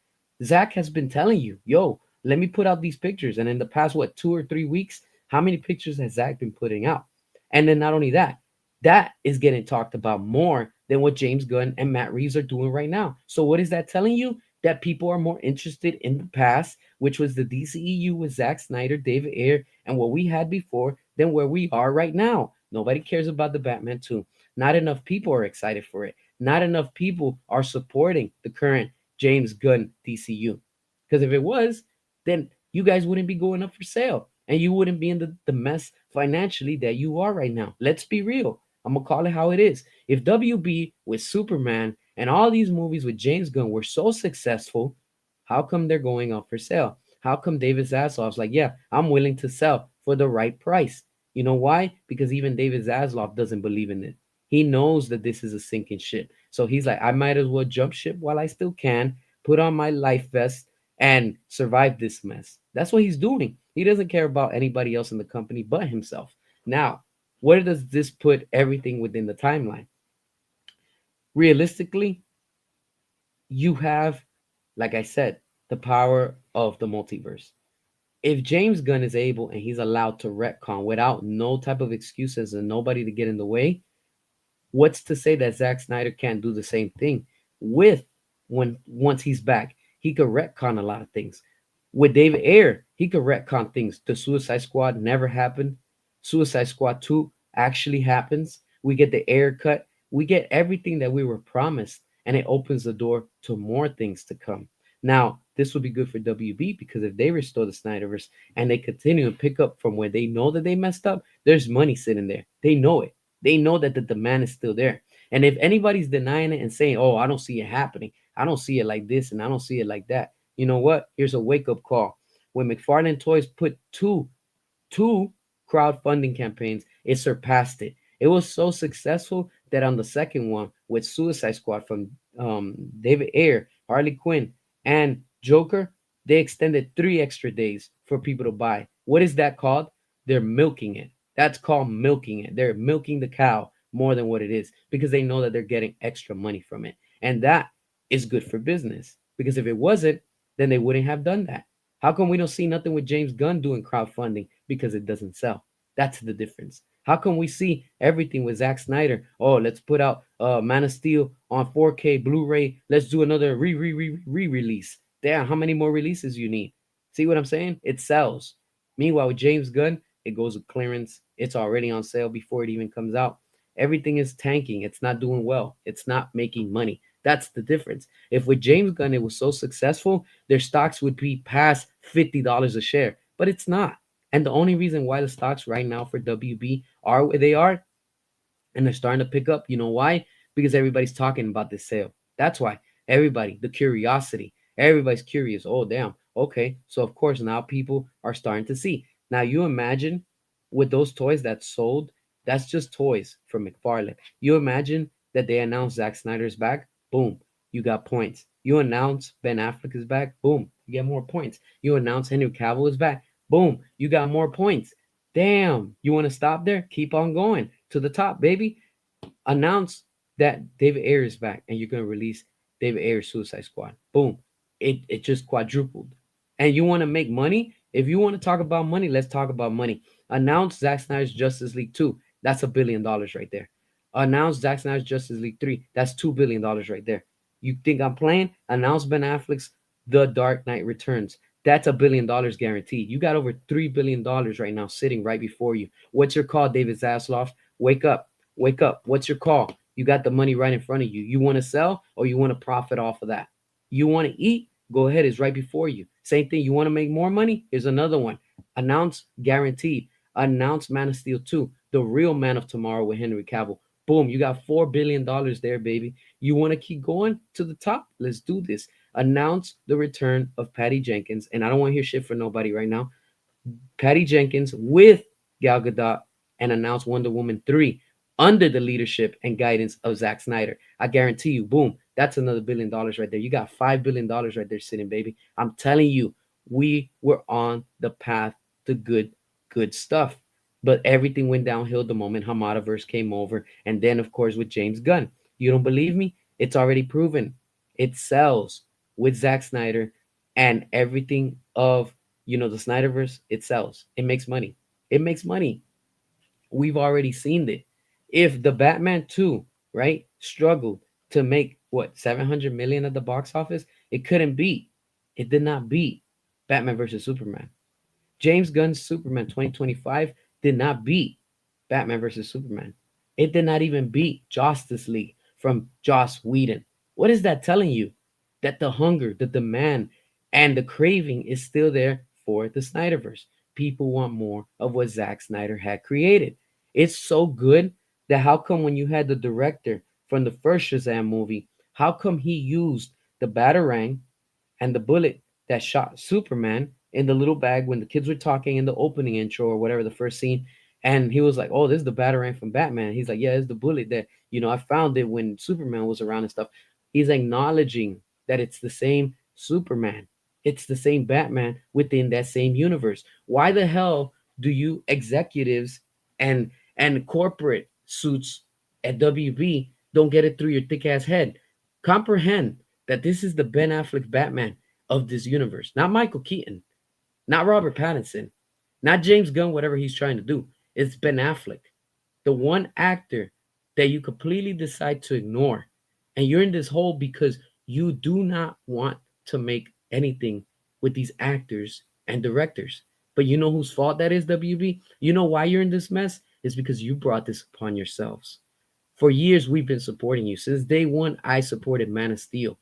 Zach has been telling you, yo, let me put out these pictures. And in the past, 2 or 3 weeks, how many pictures has Zach been putting out? And then not only that, that is getting talked about more than what James Gunn and Matt Reeves are doing right now. So what is that telling you? That people are more interested in the past, which was the DCEU with Zack Snyder, David Ayer, and what we had before, than where we are right now. Nobody cares about the Batman 2. Not enough people are excited for it. Not enough people are supporting the current James Gunn DCU. Because if it was, then you guys wouldn't be going up for sale. and you wouldn't be in the mess financially that you are right now. Let's be real. I'm gonna call it how it is. If WB with Superman and all these movies with James Gunn were so successful, how come they're going up for sale? How come David Zaslav's like, yeah, I'm willing to sell for the right price? You know why? Because even David Zaslav doesn't believe in it. He knows that this is a sinking ship. So he's like, I might as well jump ship while I still can, put on my life vest, and survive this mess. That's what he's doing. He doesn't care about anybody else in the company but himself. Now, where does this put everything within the timeline? Realistically, you have, like I said, the power of the multiverse. If James Gunn is able and he's allowed to retcon without no type of excuses and nobody to get in the way, what's to say that Zack Snyder can't do the same thing with when once he's back? He could retcon a lot of things. With David Ayer, he could retcon things. The Suicide Squad never happened. Suicide Squad 2 actually happens. We get the Ayer cut. We get everything that we were promised, and it opens the door to more things to come. Now, this would be good for WB because if they restore the Snyderverse and they continue to pick up from where they know that they messed up, there's money sitting there. They know it. They know that the demand is still there. And if anybody's denying it and saying, oh, I don't see it happening, I don't see it like this and I don't see it like that, you know what? Here's a wake up call. When McFarlane Toys put two crowdfunding campaigns, it surpassed it. It was so successful that on the second one with Suicide Squad from David Ayer, Harley Quinn, and Joker, they extended 3 extra days for people to buy. What is that called? They're milking it. That's called milking it. They're milking the cow more than what it is because they know that they're getting extra money from it. And that is good for business because if it wasn't, then they wouldn't have done that. How come we don't see nothing with James Gunn doing crowdfunding? Because it doesn't sell. That's the difference. How come we see everything with Zack Snyder? Oh, let's put out Man of Steel on 4K Blu-ray. Let's do another re-release. Damn, how many more releases you need? See what I'm saying? It sells. Meanwhile, with James Gunn, it goes with clearance. It's already on sale before it even comes out. Everything is tanking. It's not doing well. It's not making money. That's the difference. If with James Gunn it was so successful, their stocks would be past $50 a share, but it's not. And the only reason why the stocks right now for WB are where they are and they're starting to pick up, you know why? Because everybody's talking about this sale. That's why. Everybody, the curiosity. Everybody's curious. Oh, damn. Okay. So, of course, now people are starting to see. Now, you imagine with those toys that sold, that's just toys from McFarlane. You imagine that they announced Zack Snyder's back. Boom. You got points. You announce Ben Affleck is back. Boom. You get more points. You announce Henry Cavill is back. Boom. You got more points. Damn. You want to stop there? Keep on going to the top, baby. Announce that David Ayer is back and you're going to release David Ayer's Suicide Squad. Boom. It just quadrupled. And you want to make money? If you want to talk about money, let's talk about money. Announce Zack Snyder's Justice League 2. That's $1 billion right there. Announce Zack Snyder's Justice League 3. That's $2 billion right there. You think I'm playing? Announce Ben Affleck's The Dark Knight Returns. That's $1 billion guaranteed. You got over $3 billion right now sitting right before you. What's your call, David Zaslav? Wake up. Wake up. What's your call? You got the money right in front of you. You want to sell or you want to profit off of that? You want to eat? Go ahead. It's right before you. Same thing. You want to make more money? Here's another one. Announce guaranteed. Announce Man of Steel 2, the real Man of Tomorrow with Henry Cavill. Boom. You got $4 billion there, baby. You want to keep going to the top? Let's do this. Announce the return of Patty Jenkins. And I don't want to hear shit for nobody right now. Patty Jenkins with Gal Gadot and announce Wonder Woman 3 under the leadership and guidance of Zack Snyder. I guarantee you, boom, that's another $1 billion right there. You got $5 billion right there sitting, baby. I'm telling you, we were on the path to good stuff. But everything went downhill the moment Hamadaverse came over. And then, of course, with James Gunn. You don't believe me? It's already proven. It sells with Zack Snyder and everything of the Snyderverse. It sells. It makes money. It makes money. We've already seen it. If the Batman 2, right, struggled to make what 700 million at the box office, it couldn't beat. It did not beat Batman versus Superman. James Gunn's Superman 2025 did not beat Batman versus Superman. It did not even beat Justice League from Joss Whedon. What is that telling you? That the hunger, the demand, and the craving is still there for the Snyderverse. people want more of what Zack Snyder had created. It's so good that how come when you had the director from the first Shazam movie, how come he used the Batarang and the bullet that shot Superman in the little bag when the kids were talking in the opening intro or whatever the first scene. And he was like, "Oh, this is the Batarang from Batman." He's like, "Yeah, it's the bullet that I found it when Superman was around and stuff." He's acknowledging that it's the same Superman, it's the same Batman within that same universe. Why the hell do you executives and corporate suits at WB don't get it through your thick ass head? Comprehend that this is the Ben Affleck Batman of this universe, not Michael Keaton, not Robert Pattinson, not James Gunn, whatever he's trying to do. It's Ben Affleck, the one actor that you completely decide to ignore. And you're in this hole because you do not want to make anything with these actors and directors. But you know whose fault that is, WB? You know why you're in this mess? It's because you brought this upon yourselves. For years, we've been supporting you. Since day one, I supported Man of Steel.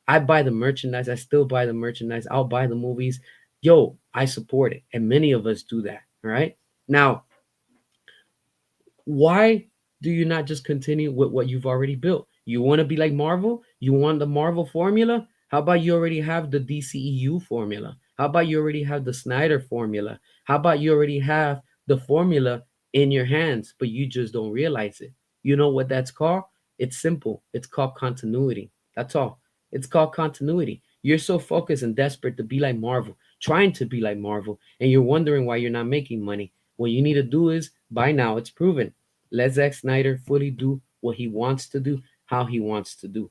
I buy the merchandise. I still buy the merchandise. I'll buy the movies. Yo, I support it. And many of us do that. All right. Now, why do you not just continue with what you've already built? You want to be like Marvel? You want the Marvel formula? How about you already have the DCEU formula? How about you already have the Snyder formula? How about you already have the formula in your hands, but you just don't realize it? You know what that's called? It's simple. It's called continuity. That's all. It's called continuity. You're so focused and desperate to be like Marvel, trying to be like Marvel, and you're wondering why you're not making money. What you need to do is, by now, it's proven. Let Zack Snyder fully do what he wants to do, how he wants to do.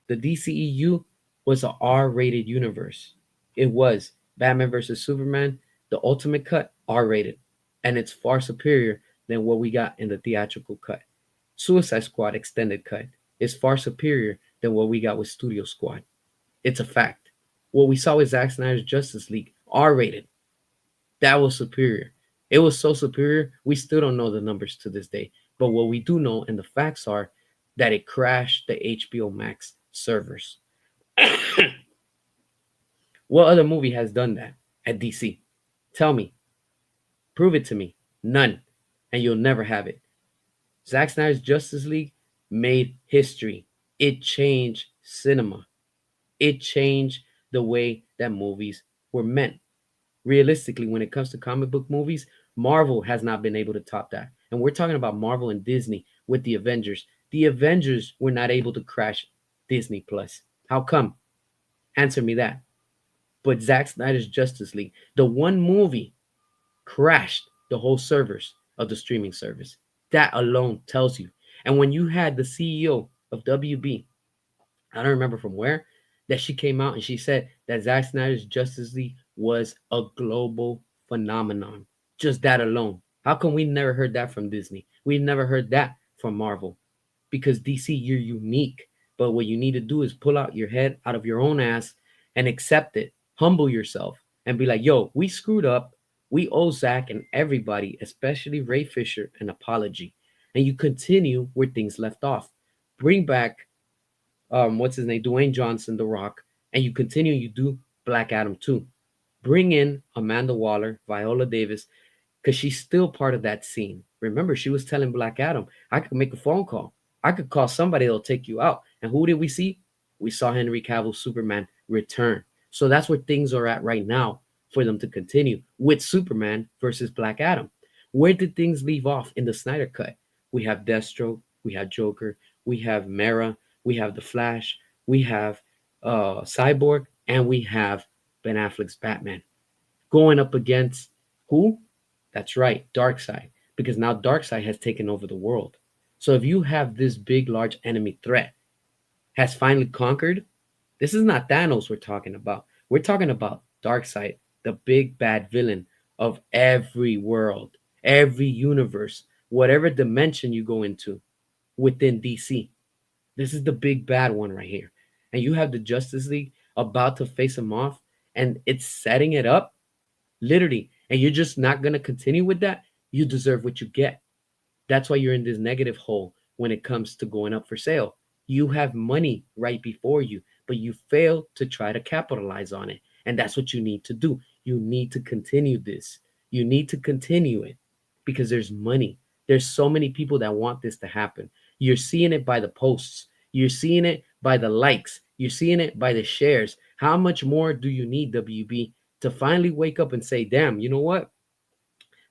The DCEU was an R-rated universe. It was Batman versus Superman, the Ultimate Cut, R-rated, and it's far superior than what we got in the theatrical cut. Suicide Squad extended cut is far superior than what we got with Studio Squad. It's a fact. What we saw with Zack Snyder's Justice League, R-rated, that was superior. It was so superior, we still don't know the numbers to this day. But what we do know, and the facts are, that it crashed the HBO Max servers. What other movie has done that at DC? Tell me. Prove it to me. None. And you'll never have it. Zack Snyder's Justice League made history. It changed cinema. It changed the way that movies were meant. Realistically, when it comes to comic book movies, Marvel has not been able to top that. And we're talking about Marvel and Disney with the Avengers. The Avengers were not able to crash Disney Plus. How come? Answer me that. But Zack Snyder's Justice League, the one movie, crashed the whole servers of the streaming service. That alone tells you. And when you had the CEO of WB, I don't remember from where, that she came out and she said that Zack Snyder's Justice League was a global phenomenon. Just that alone. How come we never heard that from Disney? We never heard that from Marvel. Because DC, you're unique. But what you need to do is pull out your head out of your own ass and accept it. Humble yourself and be like, yo, we screwed up. We owe Zach and everybody, especially Ray Fisher, an apology. And you continue where things left off. Bring back what's his name, Dwayne Johnson, The Rock, and you continue. You do Black Adam too. Bring in Amanda Waller, Viola Davis, because she's still part of that scene. Remember, she was telling Black Adam, I could make a phone call. I could call somebody that'll take you out. And who did we see? We saw Henry Cavill Superman return. So that's where things are at right now for them to continue with Superman versus Black Adam. Where did things leave off in the Snyder Cut? We have Deathstroke, we have Joker, we have Mera, we have The Flash, we have Cyborg, and we have Ben Affleck's Batman going up against who? That's right, Darkseid, because now Darkseid has taken over the world. So if you have this big, large enemy threat has finally conquered, this is not Thanos we're talking about. We're talking about Darkseid, the big bad villain of every world, every universe, whatever dimension you go into within DC. This is the big bad one right here. And you have the Justice League about to face him off, and it's setting it up literally. And you're just not going to continue with that. You deserve what you get. That's why you're in this negative hole when it comes to going up for sale. You have money right before you, but you fail to try to capitalize on it. And that's what you need to do. You need to continue this. You need to continue it because there's money. There's so many people that want this to happen. You're seeing it by the posts. You're seeing it by the likes. You're seeing it by the shares. How much more do you need, WB, to finally wake up and say, damn, you know what?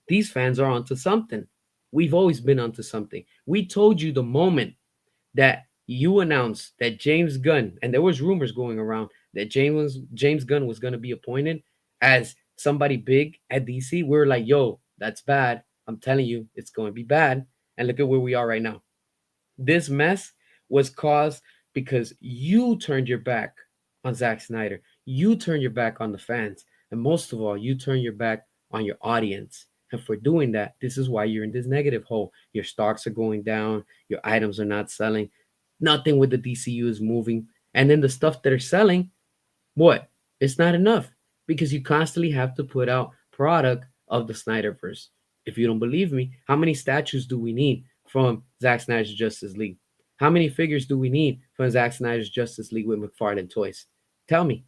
These fans are onto something. We've always been onto something. We told you the moment that you announced that James Gunn, and there was rumors going around that James Gunn was going to be appointed as somebody big at DC. We were like, yo, that's bad. I'm telling you, it's going to be bad. And look at where we are right now. This mess was caused because you turned your back on Zack Snyder. You turned your back on the fans. And most of all, you turned your back on your audience. And for doing that, this is why you're in this negative hole. Your stocks are going down, your items are not selling, nothing with the DCU is moving. And then the stuff that are selling, what? It's not enough because you constantly have to put out product of the Snyderverse. If you don't believe me, how many statues do we need from Zack Snyder's Justice League? How many figures do we need from Zack Snyder's Justice League with McFarlane Toys? Tell me.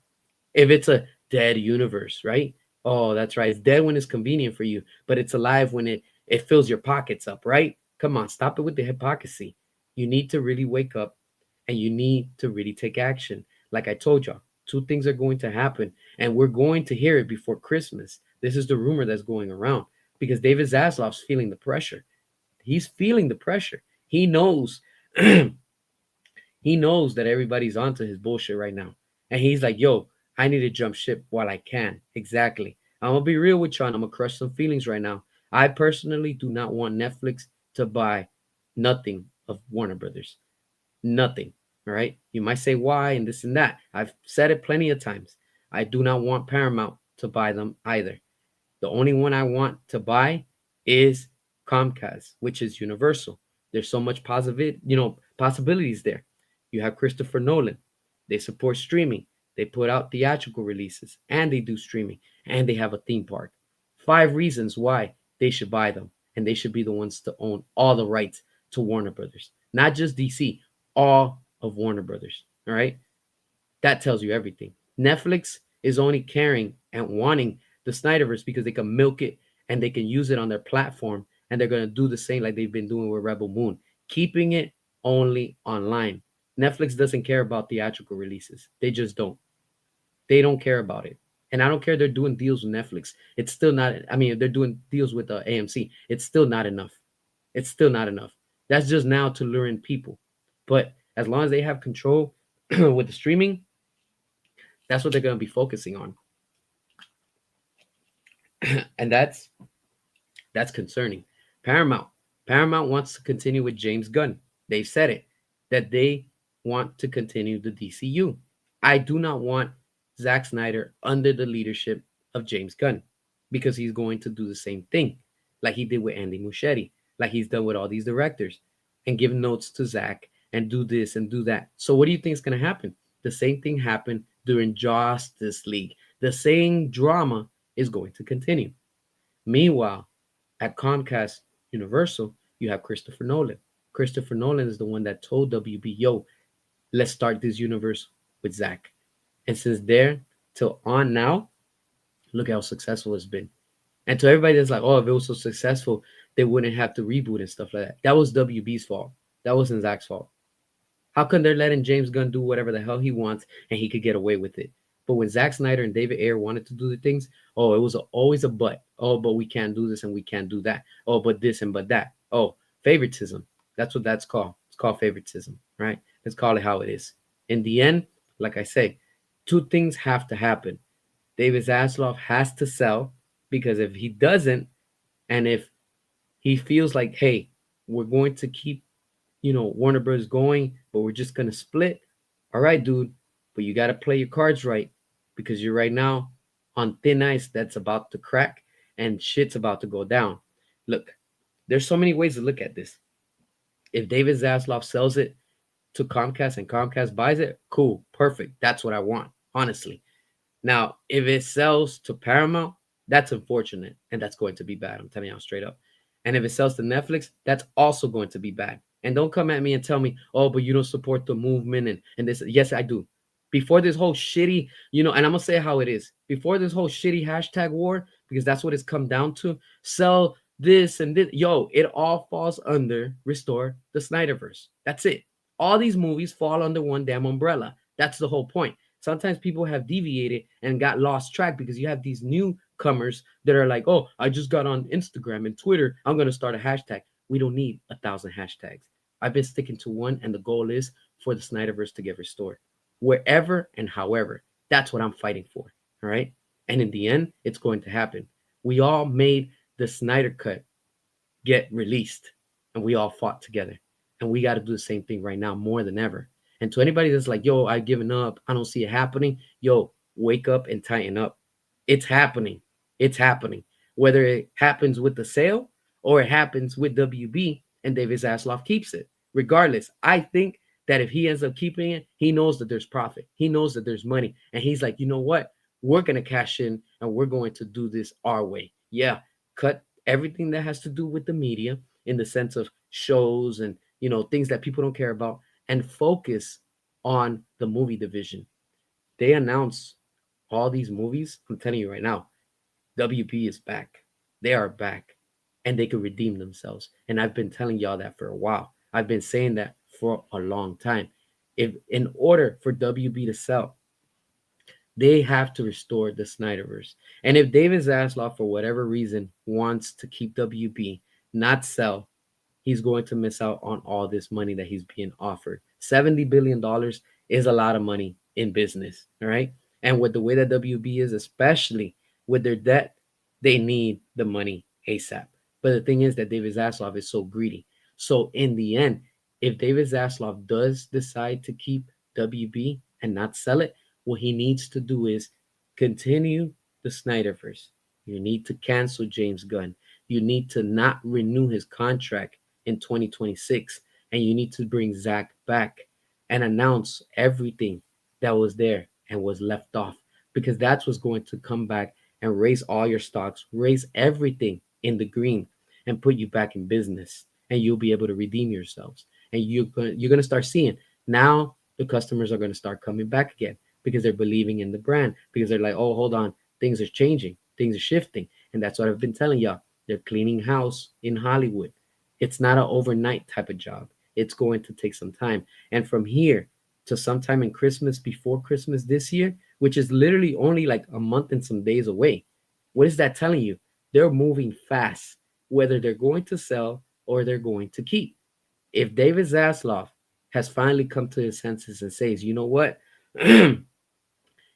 If it's a dead universe, right? Oh, that's right. It's dead when it's convenient for you, but it's alive when it fills your pockets up, right? Come on, stop it with the hypocrisy. You need to really wake up and you need to really take action. Like I told y'all, two things are going to happen, and we're going to hear it before Christmas. This is the rumor that's going around because David Zaslav's feeling the pressure. He's feeling the pressure. He knows he knows that everybody's onto his bullshit right now. And he's like, yo, I need to jump ship while I can. Exactly. I'm going to be real with you and I'm going to crush some feelings right now. I personally do not want Netflix to buy nothing of Warner Brothers. Nothing. All right. You might say why and this and that. I've said it plenty of times. I do not want Paramount to buy them either. The only one I want to buy is Comcast, which is Universal. There's so much possibilities there. You have Christopher Nolan. They support streaming. They put out theatrical releases and they do streaming and they have a theme park. 5 reasons why they should buy them and they should be the ones to own all the rights to Warner Brothers. Not just DC, all of Warner Brothers. All right? That tells you everything. Netflix is only caring and wanting the Snyderverse because they can milk it and they can use it on their platform, and they're going to do the same like they've been doing with Rebel Moon, keeping it only online. Netflix doesn't care about theatrical releases. They just don't. They don't care about it. And I don't care they're doing deals with Netflix. It's still not, I mean, they're doing deals with AMC. It's still not enough. It's still not enough. That's just now to lure in people. But as long as they have control with the streaming, that's what they're going to be focusing on. And that's concerning. Paramount. Paramount wants to continue with James Gunn. They've said it that they want to continue the DCU. I do not want Zack Snyder under the leadership of James Gunn because he's going to do the same thing like he did with Andy Muschietti, like he's done with all these directors and give notes to Zack and do this and do that. So what do you think is going to happen? The same thing happened during Justice League. The same drama is going to continue. Meanwhile, at Comcast Universal, you have Christopher Nolan. Christopher Nolan is the one that told WB, yo, let's start this universe with Zack. And since there till on now, look how successful it's been. And to everybody that's like, oh, if it was so successful, they wouldn't have to reboot and stuff like that. That was WB's fault. That wasn't Zack's fault. How come they're letting James Gunn do whatever the hell he wants and he could get away with it? But when Zack Snyder and David Ayer wanted to do the things, oh, it was always a but. Oh, but we can't do this and we can't do that. Oh, but this and but that. Oh, favoritism. That's what that's called. It's called favoritism, right? Let's call it how it is. In the end, like I say, two things have to happen. David Zaslav has to sell because if he doesn't, and if he feels like, hey, we're going to keep, Warner Bros. Going, but we're just going to split. All right, dude, but you got to play your cards right because you're right now on thin ice that's about to crack and shit's about to go down. Look, there's so many ways to look at this. If David Zaslav sells it to Comcast and Comcast buys it, cool, perfect. That's what I want, honestly. Now, if it sells to Paramount, that's unfortunate and that's going to be bad. I'm telling you straight up. And if it sells to Netflix, that's also going to be bad. And don't come at me and tell me, oh, but you don't support the movement and this. Yes, I do. Before this whole shitty, and I'm going to say how it is. Before this whole shitty hashtag war because that's what it's come down to. Sell this and this. Yo, it all falls under restore the Snyderverse. That's it. All these movies fall under one damn umbrella. That's the whole point. Sometimes people have deviated and got lost track because you have these newcomers that are like, oh, I just got on Instagram and Twitter. I'm going to start a hashtag. We don't need 1,000 hashtags. I've been sticking to one, and the goal is for the Snyderverse to get restored. Wherever and however, that's what I'm fighting for. All right. And in the end, it's going to happen. We all made the Snyder Cut get released, and we all fought together. And we got to do the same thing right now more than ever. And to anybody that's like, yo, I've given up, I don't see it happening, yo, wake up and tighten up. It's happening. It's happening. Whether it happens with the sale or it happens with WB and David Zaslav keeps it. Regardless, I think that if he ends up keeping it, he knows that there's profit. He knows that there's money. And he's like, you know what? We're going to cash in and we're going to do this our way. Yeah, cut everything that has to do with the media in the sense of shows and, things that people don't care about, and focus on the movie division. They announce all these movies. I'm telling you right now, WB is back. They are back and they can redeem themselves. And I've been telling y'all that for a while. I've been saying that for a long time. If in order for WB to sell, they have to restore the Snyderverse. And if David Zaslav, for whatever reason, wants to keep WB, not sell, he's going to miss out on all this money that he's being offered. $70 billion is a lot of money in business, all right? And with the way that WB is, especially with their debt, they need the money ASAP. But the thing is that David Zaslav is so greedy. So in the end, if David Zaslav does decide to keep WB and not sell it, what he needs to do is continue the Snyderverse. You need to cancel James Gunn. You need to not renew his contract in 2026. And you need to bring Zack back and announce everything that was there and was left off, because that's what's going to come back and raise all your stocks, raise everything in the green, and put you back in business. And you'll be able to redeem yourselves. And you're going to start seeing now the customers are going to start coming back again because they're believing in the brand, because they're like, oh, hold on, things are changing, things are shifting. And that's what I've been telling y'all. They're cleaning house in Hollywood. It's not an overnight type of job. It's going to take some time. And from here to sometime in Christmas, before Christmas this year, which is literally only like a month and some days away, what is that telling you? They're moving fast, whether they're going to sell or they're going to keep. If David Zaslav has finally come to his senses and says, you know what?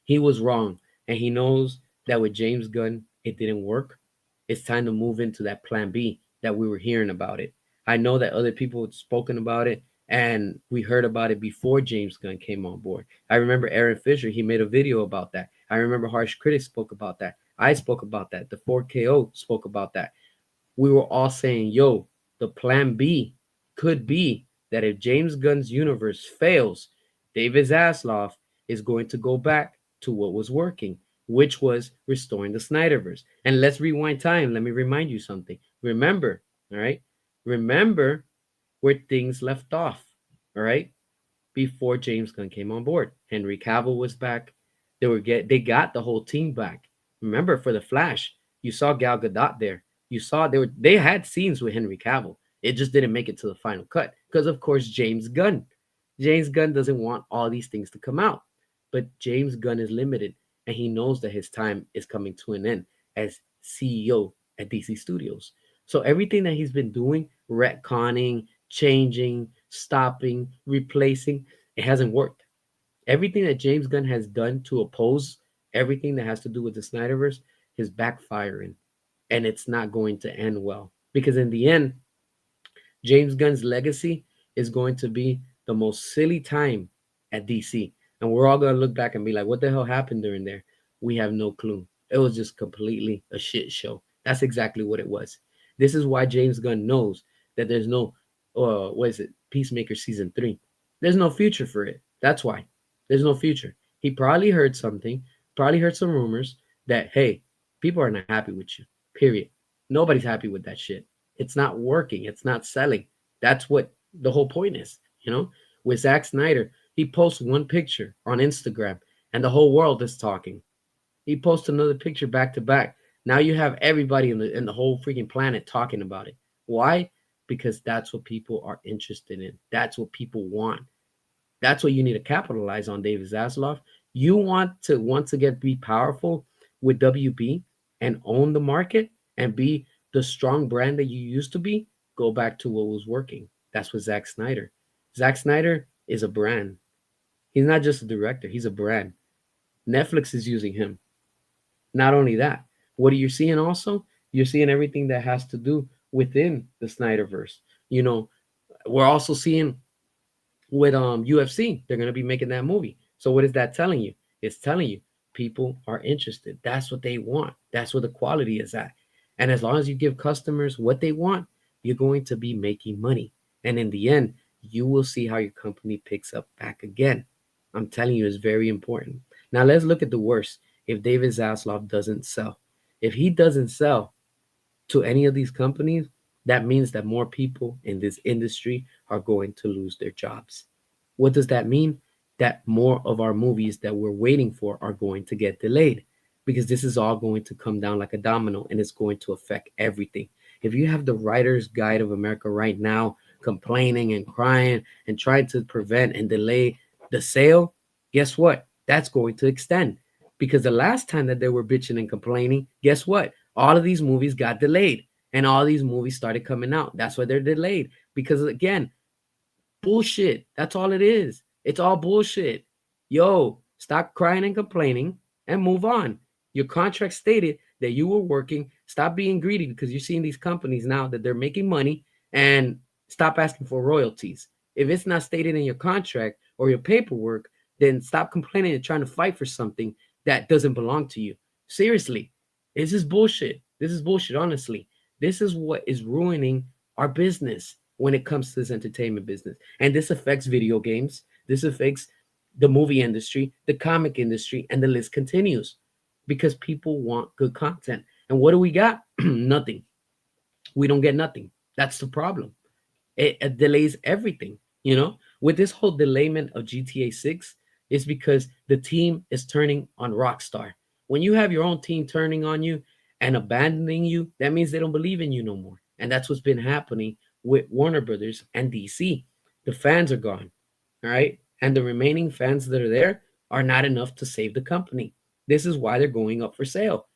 He was wrong. And he knows that with James Gunn, it didn't work. It's time to move into that plan B that we were hearing about it. I know that other people had spoken about it and we heard about it before James Gunn came on board. I remember Aaron Fisher, he made a video about that. I remember Harsh Critics spoke about that. I spoke about that. The 4KO spoke about that. We were all saying, yo, the plan B could be that if James Gunn's universe fails, David Zaslav is going to go back to what was working, which was restoring the Snyderverse. And let's rewind time. Let me remind you something. Remember, all right? Remember where things left off, all right? Before James Gunn came on board. Henry Cavill was back. They got the whole team back. Remember, for the Flash, you saw Gal Gadot there. You saw they had scenes with Henry Cavill. It just didn't make it to the final cut because, of course, James Gunn. James Gunn doesn't want all these things to come out, but James Gunn is limited, and he knows that his time is coming to an end as CEO at DC Studios. So everything that he's been doing, retconning, changing, stopping, replacing, it hasn't worked. Everything that James Gunn has done to oppose everything that has to do with the Snyderverse is backfiring, and it's not going to end well, because in the end, James Gunn's legacy is going to be the most silly time at DC. And we're all going to look back and be like, what the hell happened during there? We have no clue. It was just completely a shit show. That's exactly what it was. This is why James Gunn knows that there's no, what is it, Peacemaker season 3. There's no future for it. That's why. There's no future. He probably heard something, probably heard some rumors that, hey, people are not happy with you, period. Nobody's happy with that shit. It's not working. It's not selling. That's what the whole point is, With Zack Snyder, he posts one picture on Instagram and the whole world is talking. He posts another picture back to back. Now you have everybody in the whole freaking planet talking about it. Why? Because that's what people are interested in. That's what people want. That's what you need to capitalize on, David Zaslav. You want to get be powerful with WB and own the market and be the strong brand that you used to be. Go back to what was working. That's what Zack Snyder. Zack Snyder is a brand. He's not just a director. He's a brand. Netflix is using him. Not only that, what are you seeing also? You're seeing everything that has to do within the Snyderverse. You know, we're also seeing with UFC, they're gonna be making that movie. So what is that telling you? It's telling you people are interested. That's what they want. That's where the quality is at. And as long as you give customers what they want, you're going to be making money. And in the end, you will see how your company picks up back again. I'm telling you, it's very important. Now let's look at the worst. If David Zaslav doesn't sell, if he doesn't sell to any of these companies, that means that more people in this industry are going to lose their jobs. What does that mean? That more of our movies that we're waiting for are going to get delayed because this is all going to come down like a domino and it's going to affect everything. If you have the Writer's Guide of America right now complaining and crying and trying to prevent and delay the sale, guess what? That's going to extend because the last time that they were bitching and complaining, guess what? All of these movies got delayed and all these movies started coming out. That's why they're delayed because, again, bullshit. That's all it is. It's all bullshit. Yo, stop crying and complaining and move on. Your contract stated that you were working. Stop being greedy because you're seeing these companies now that they're making money and stop asking for royalties. If it's not stated in your contract or your paperwork, then stop complaining and trying to fight for something that doesn't belong to you. Seriously, this is bullshit. This is bullshit, honestly. This is what is ruining our business when it comes to this entertainment business. And this affects video games. This affects the movie industry, the comic industry, and the list continues because people want good content. And what do we got? Nothing. We don't get nothing. That's the problem. It delays everything, With this whole delayment of GTA 6, it's because the team is turning on Rockstar. When you have your own team turning on you and abandoning you, that means they don't believe in you no more. And that's what's been happening with Warner Brothers and DC. The fans are gone, all right? And the remaining fans that are there are not enough to save the company. This is why they're going up for sale.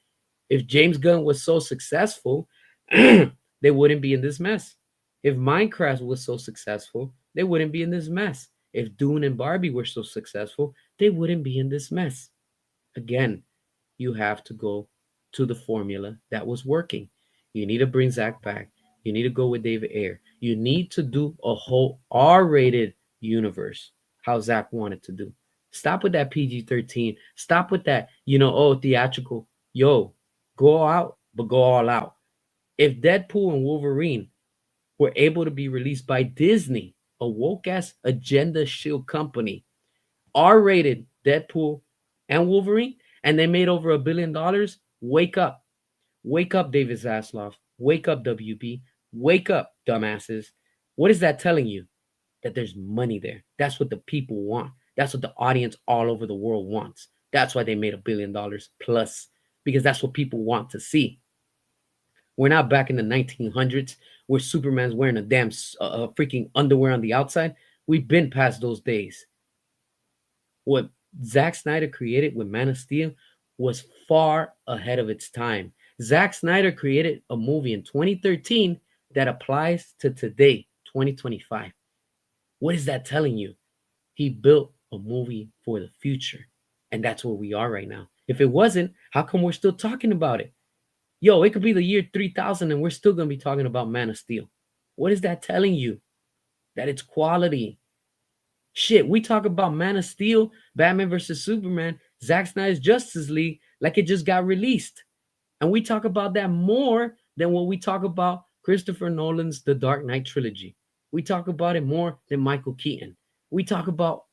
If James Gunn was so successful, they wouldn't be in this mess. If Minecraft was so successful, they wouldn't be in this mess. If Dune and Barbie were so successful, they wouldn't be in this mess. Again, you have to go to the formula that was working. You need to bring Zach back. You need to go with David Ayer. You need to do a whole R-rated universe, how Zach wanted to do. Stop with that PG-13. Stop with that, theatrical. Yo, go out, but go all out. If Deadpool and Wolverine were able to be released by Disney, a woke-ass agenda shield company, R-rated Deadpool and Wolverine, and they made over $1 billion, wake up. Wake up, David Zaslav. Wake up, WB. Wake up, dumbasses. What is that telling you? That there's money there. That's what the people want. That's what the audience all over the world wants. That's why they made $1 billion plus, because that's what people want to see. We're not back in the 1900s where Superman's wearing a damn freaking underwear on the outside. We've been past those days. What Zack Snyder created with Man of Steel was far ahead of its time. Zack Snyder created a movie in 2013 that applies to today, 2025. What is that telling you? He built a movie for the future. And that's where we are right now. If it wasn't, how come we're still talking about it? Yo, it could be the year 3000 and we're still going to be talking about Man of Steel. What is that telling you? That it's quality. Shit, we talk about Man of Steel, Batman versus Superman, Zack Snyder's Justice League like it just got released. And we talk about that more than what we talk about Christopher Nolan's The Dark Knight trilogy. We talk about it more than Michael Keaton. We talk about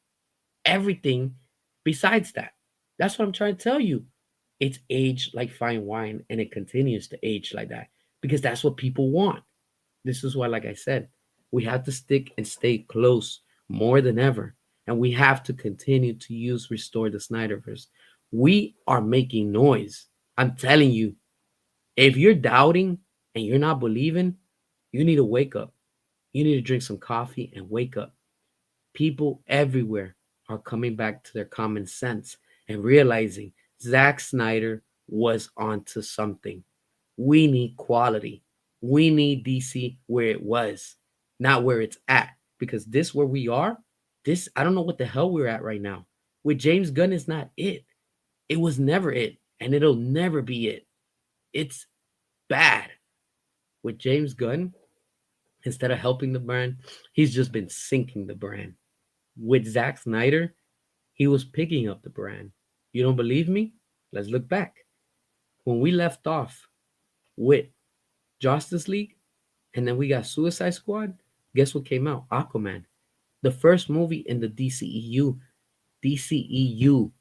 everything besides that. That's what I'm trying to tell you. It's aged like fine wine and it continues to age like that because that's what people want. This is why, like I said, we have to stick and stay close more than ever. And we have to continue to use Restore the Snyderverse. We are making noise. I'm telling you, If you're doubting and you're not believing, you need to wake up. You need to drink some coffee and wake up. People everywhere are coming back to their common sense and realizing Zack Snyder was onto something. We need quality. We need DC where it was, not where it's at. Because this where we are, this I don't know what the hell we're at right now. With James Gunn is not it. It was never it, and it'll never be it. It's bad. With James Gunn, instead of helping the brand, he's just been sinking the brand. With Zack Snyder, he was picking up the brand. You don't believe me? Let's look back. When we left off with Justice League and then we got Suicide Squad, guess what came out? Aquaman. The first movie in the DCEU. DCEU.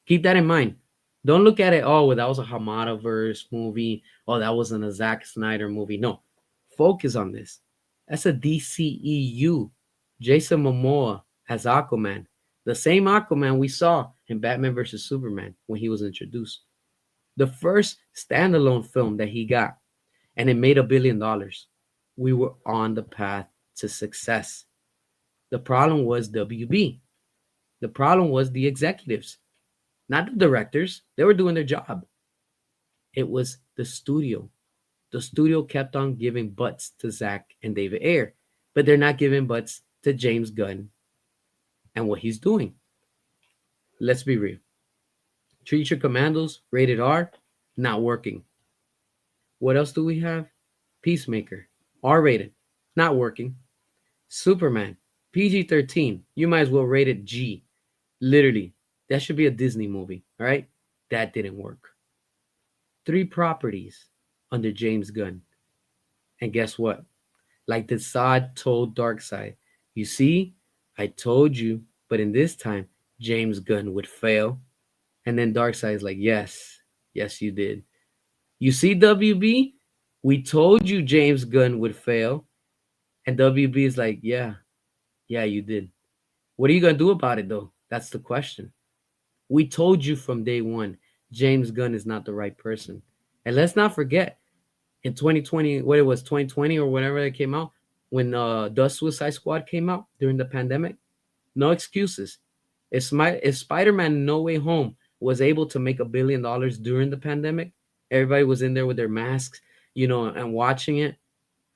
Keep that in mind. Don't look at it, oh, well, that was a Hamada verse movie. Oh, that wasn't a Zack Snyder movie. No. Focus on this. That's a DCEU. Jason Momoa as Aquaman. The same Aquaman we saw in Batman vs. Superman when he was introduced. The first standalone film that he got, and it made $1 billion. We were on the path to success. The problem was WB. The problem was the executives, not the directors. They were doing their job. It was the studio. The studio kept on giving butts to Zack and David Ayer, but they're not giving butts to James Gunn and what he's doing. Let's be real. Treat Your Commandos, rated R, not working. What else do we have? Peacemaker, R rated, not working. Superman, PG-13. You might as well rate it G. Literally, that should be a Disney movie, all right? That didn't work. Three properties under James Gunn. And guess what? Like the Desaad told Darkseid, you see, I told you, but in this time, James Gunn would fail. And then Darkseid's like, yes, yes, you did. You see, WB, we told you James Gunn would fail. And WB is like, yeah, yeah, you did. What are you going to do about it, though? That's the question. We told you from day one, James Gunn is not the right person. And let's not forget, in 2020, what it was, 2020 or whenever it came out, when The Suicide Squad came out during the pandemic, no excuses. If Spider-Man No Way Home was able to make $1 billion during the pandemic, everybody was in there with their masks, and watching it.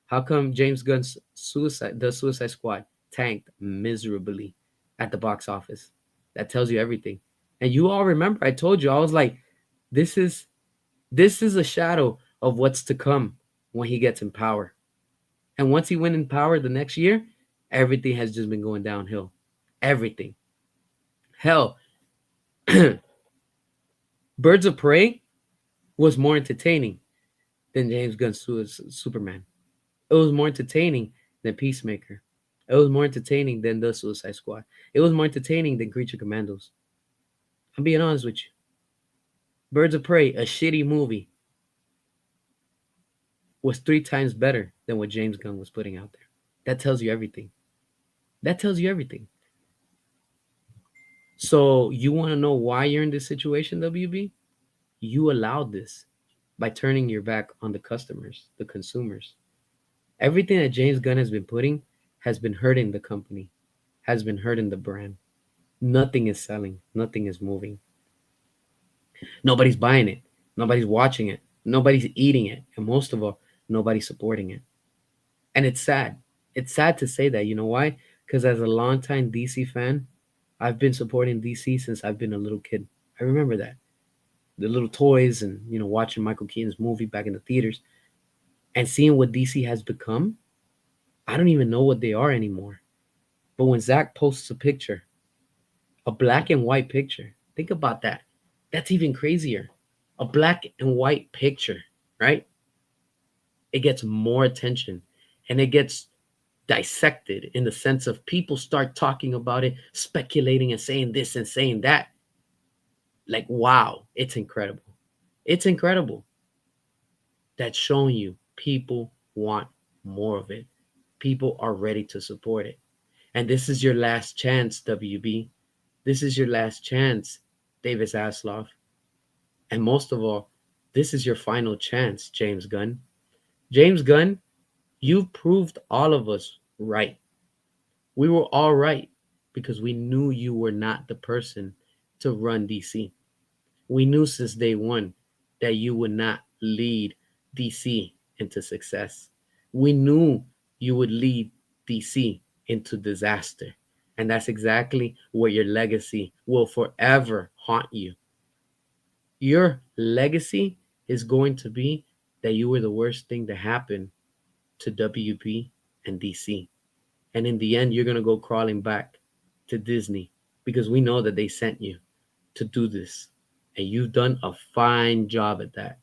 How come James Gunn's The Suicide Squad, tanked miserably at the box office? That tells you everything. And you all remember, I told you, I was like, this is this is a shadow of what's to come when he gets in power. And once he went in power the next year, everything has just been going downhill. Everything. Hell, Birds of Prey was more entertaining than James Gunn's Superman. It was more entertaining than Peacemaker. It was more entertaining than The Suicide Squad. It was more entertaining than Creature Commandos. I'm being honest with you. Birds of Prey, a shitty movie, was 3 times better than what James Gunn was putting out there. That tells you everything. That tells you everything. So you want to know why you're in this situation, WB? You allowed this by turning your back on the customers, the consumers. Everything that James Gunn has been putting has been hurting the company, has been hurting the brand. Nothing is selling, nothing is moving. Nobody's buying it, nobody's watching it, nobody's eating it, and most of all, nobody's supporting it. And it's sad. It's sad to say that. You know why? Because as a longtime DC fan, I've been supporting DC since I've been a little kid. I remember that. The little toys and, watching Michael Keaton's movie back in the theaters and seeing what DC has become. I don't even know what they are anymore. But when Zach posts a picture, a black and white picture, think about that. That's even crazier. A black and white picture, right? It gets more attention and it gets dissected in the sense of people start talking about it, speculating and saying this and saying that. Like, wow, it's incredible. It's incredible. That's showing you people want more of it. People are ready to support it. And this is your last chance, WB. This is your last chance, David Zasloff. And most of all, This is your final chance, James Gunn. James Gunn, you've proved all of us right. We were all right because we knew you were not the person to run DC. We knew since day one that you would not lead DC into success. We knew you would lead DC into disaster. And that's exactly what your legacy will forever haunt you. Your legacy is going to be that you were the worst thing to happen to WB and DC. And in the end, you're going to go crawling back to Disney because we know that they sent you to do this. And you've done a fine job at that.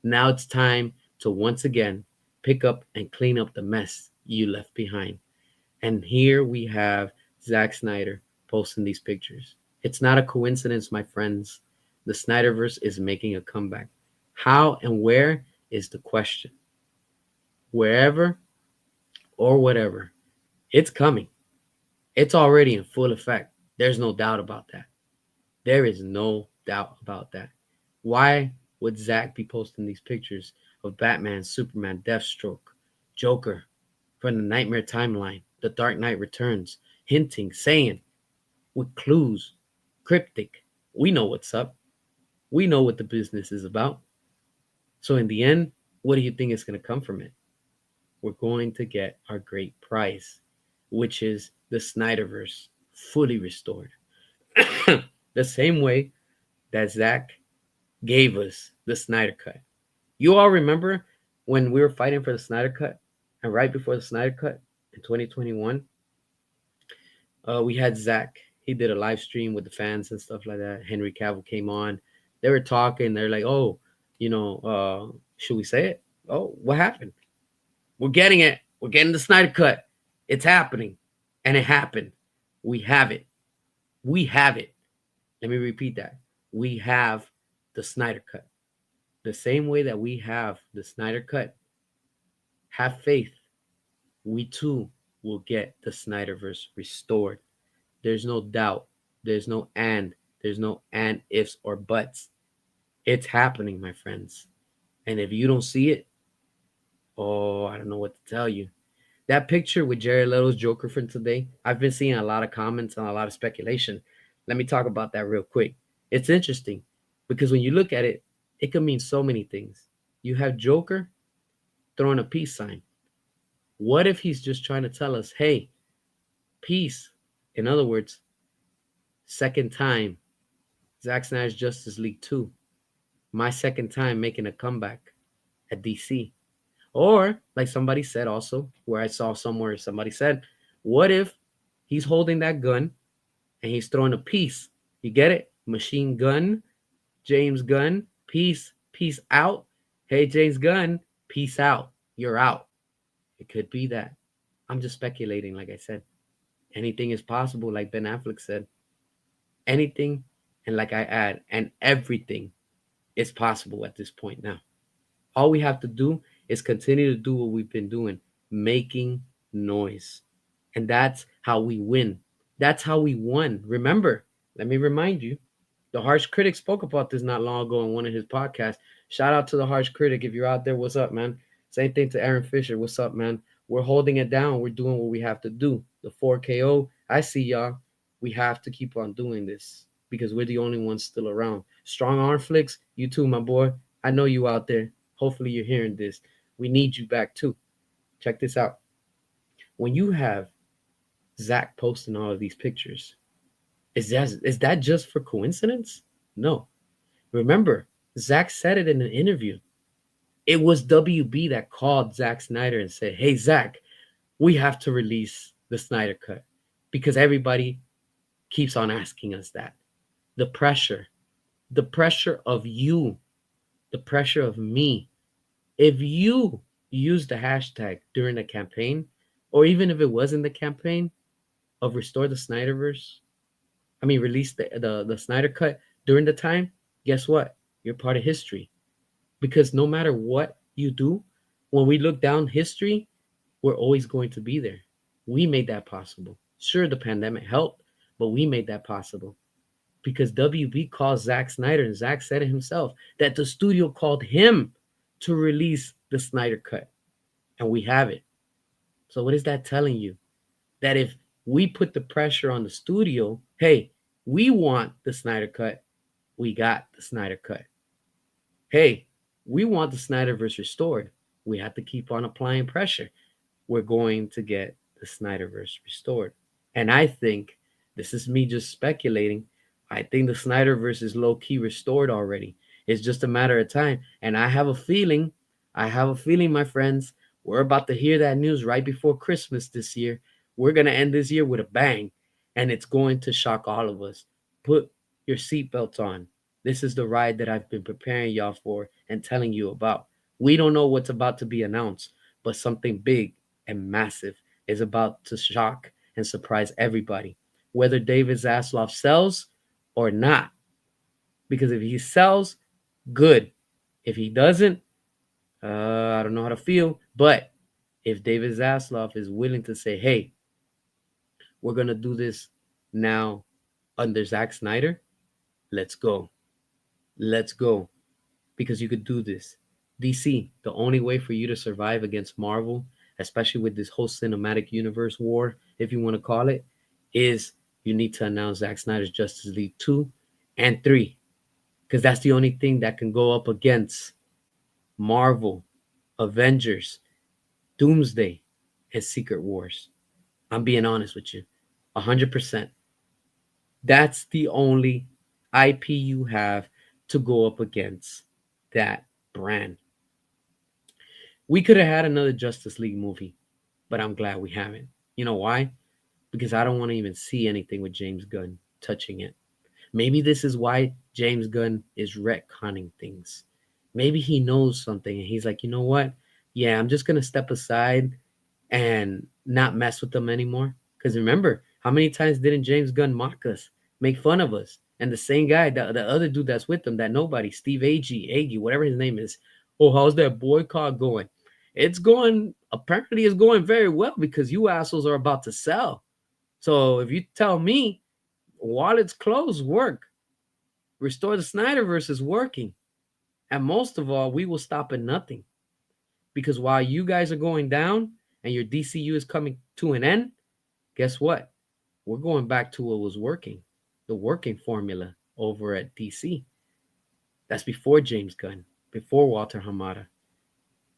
Now it's time to once again pick up and clean up the mess you left behind. And here we have Zack Snyder posting these pictures. It's not a coincidence, my friends. The Snyderverse is making a comeback. How and where is the question. Wherever or whatever, it's coming. It's already in full effect. There's no doubt about that. There is no doubt about that. Why would Zack be posting these pictures of Batman, Superman, Deathstroke, Joker from the Nightmare timeline, The Dark Knight Returns, hinting, saying, with clues, cryptic, we know what's up. We know what the business is about. So in the end, what do you think is going to come from it? We're going to get our great prize, which is the Snyderverse fully restored. The same way that Zack gave us the Snyder Cut. You all remember when we were fighting for the Snyder Cut, and right before the Snyder Cut in 2021, we had Zack. He did a live stream with the fans and stuff like that. Henry Cavill came on. They were talking. They're like, "Oh, should we say it? Oh, what happened? We're getting it. We're getting the Snyder Cut. It's happening," and it happened. We have it. We have it. Let me repeat that. We have the Snyder Cut. The same way that we have the Snyder Cut, have faith. We too will get the Snyderverse restored. There's no doubt. There's no and. There's no and, ifs, or buts. It's happening, my friends. And if you don't see it, oh, I don't know what to tell you. That picture with Jared Leto's Joker from today, I've been seeing a lot of comments and a lot of speculation. Let me talk about that real quick. It's interesting because when you look at it, it can mean so many things. You have Joker throwing a peace sign. What if he's just trying to tell us, hey, peace? In other words, second time, Zack Snyder's Justice League 2. My second time making a comeback at DC. Or, like somebody said also, where I saw somewhere somebody said, what if he's holding that gun and he's throwing a piece? You get it? Machine Gun, James Gunn, peace out. Hey, James Gunn, peace out. You're out. It could be that. I'm just speculating, like I said. Anything is possible, like Ben Affleck said. Anything, and like I add, and everything is possible at this point now. All we have to do is continue to do what we've been doing, making noise. And that's how we win. That's how we won. Remember, let me remind you, the Harsh Critic spoke about this not long ago in one of his podcasts. Shout out to the Harsh Critic. If you're out there, what's up, man? Same thing to Aaron Fisher. What's up, man? We're holding it down. We're doing what we have to do. The 4KO, I see y'all. We have to keep on doing this because we're the only ones still around. Strong Arm Flicks, you too, my boy. I know you out there. Hopefully you're hearing this. We need you back too. Check this out. When you have Zack posting all of these pictures, is that just for coincidence? No. Remember, Zack said it in an interview. It was WB that called Zack Snyder and said, hey, Zack, we have to release the Snyder Cut because everybody keeps on asking us that. The pressure of you, the pressure of me. If you use the hashtag during the campaign, or even if it wasn't the campaign of Restore the Snyderverse, release the Snyder Cut during the time, guess what? You're part of history. Because no matter what you do, when we look down history, we're always going to be there. We made that possible. Sure, the pandemic helped, but we made that possible. because WB called Zack Snyder, and Zack said it himself that the studio called him to release the Snyder Cut, and we have it. So what is that telling you? That if we put the pressure on the studio, hey, we want the Snyder Cut, we got the Snyder Cut. Hey, we want the Snyderverse restored, we have to keep on applying pressure. We're going to get the Snyderverse restored. And I think, this is me just speculating, I think the Snyderverse is low key restored already. It's just a matter of time. And I have a feeling, my friends, we're about to hear that news right before Christmas this year. We're going to end this year with a bang, and it's going to shock all of us. Put your seatbelts on. This is the ride that I've been preparing y'all for and telling you about. We don't know what's about to be announced, but something big and massive is about to shock and surprise everybody, whether David Zaslav sells or not. Because if he sells, good. If he doesn't, I don't know how to feel. But if David Zaslav is willing to say, hey, we're going to do this now under Zack Snyder, let's go. Let's go. Because you could do this. DC, the only way for you to survive against Marvel, especially with this whole cinematic universe war, if you want to call it, is you need to announce Zack Snyder's Justice League 2 and 3. Because that's the only thing that can go up against Marvel, Avengers, Doomsday, and Secret Wars. I'm being honest with you. 100%. That's the only IP you have to go up against that brand. We could have had another Justice League movie, but I'm glad we haven't. You know why? Because I don't want to even see anything with James Gunn touching it. Maybe this is why James Gunn is retconning things. Maybe he knows something and he's like, you know what? Yeah, I'm just going to step aside and not mess with them anymore. Because remember, how many times didn't James Gunn mock us, make fun of us? And the same guy, the other dude that's with him, that nobody, Steve Agee, whatever his name is. Oh, how's that boycott going? It's going, apparently it's going very well because you assholes are about to sell. So if you tell me while it's closed, work. Restore the Snyderverse is working. And most of all, we will stop at nothing. Because while you guys are going down and your DCU is coming to an end, guess what? We're going back to what was working. The working formula over at DC. That's before James Gunn, before Walter Hamada.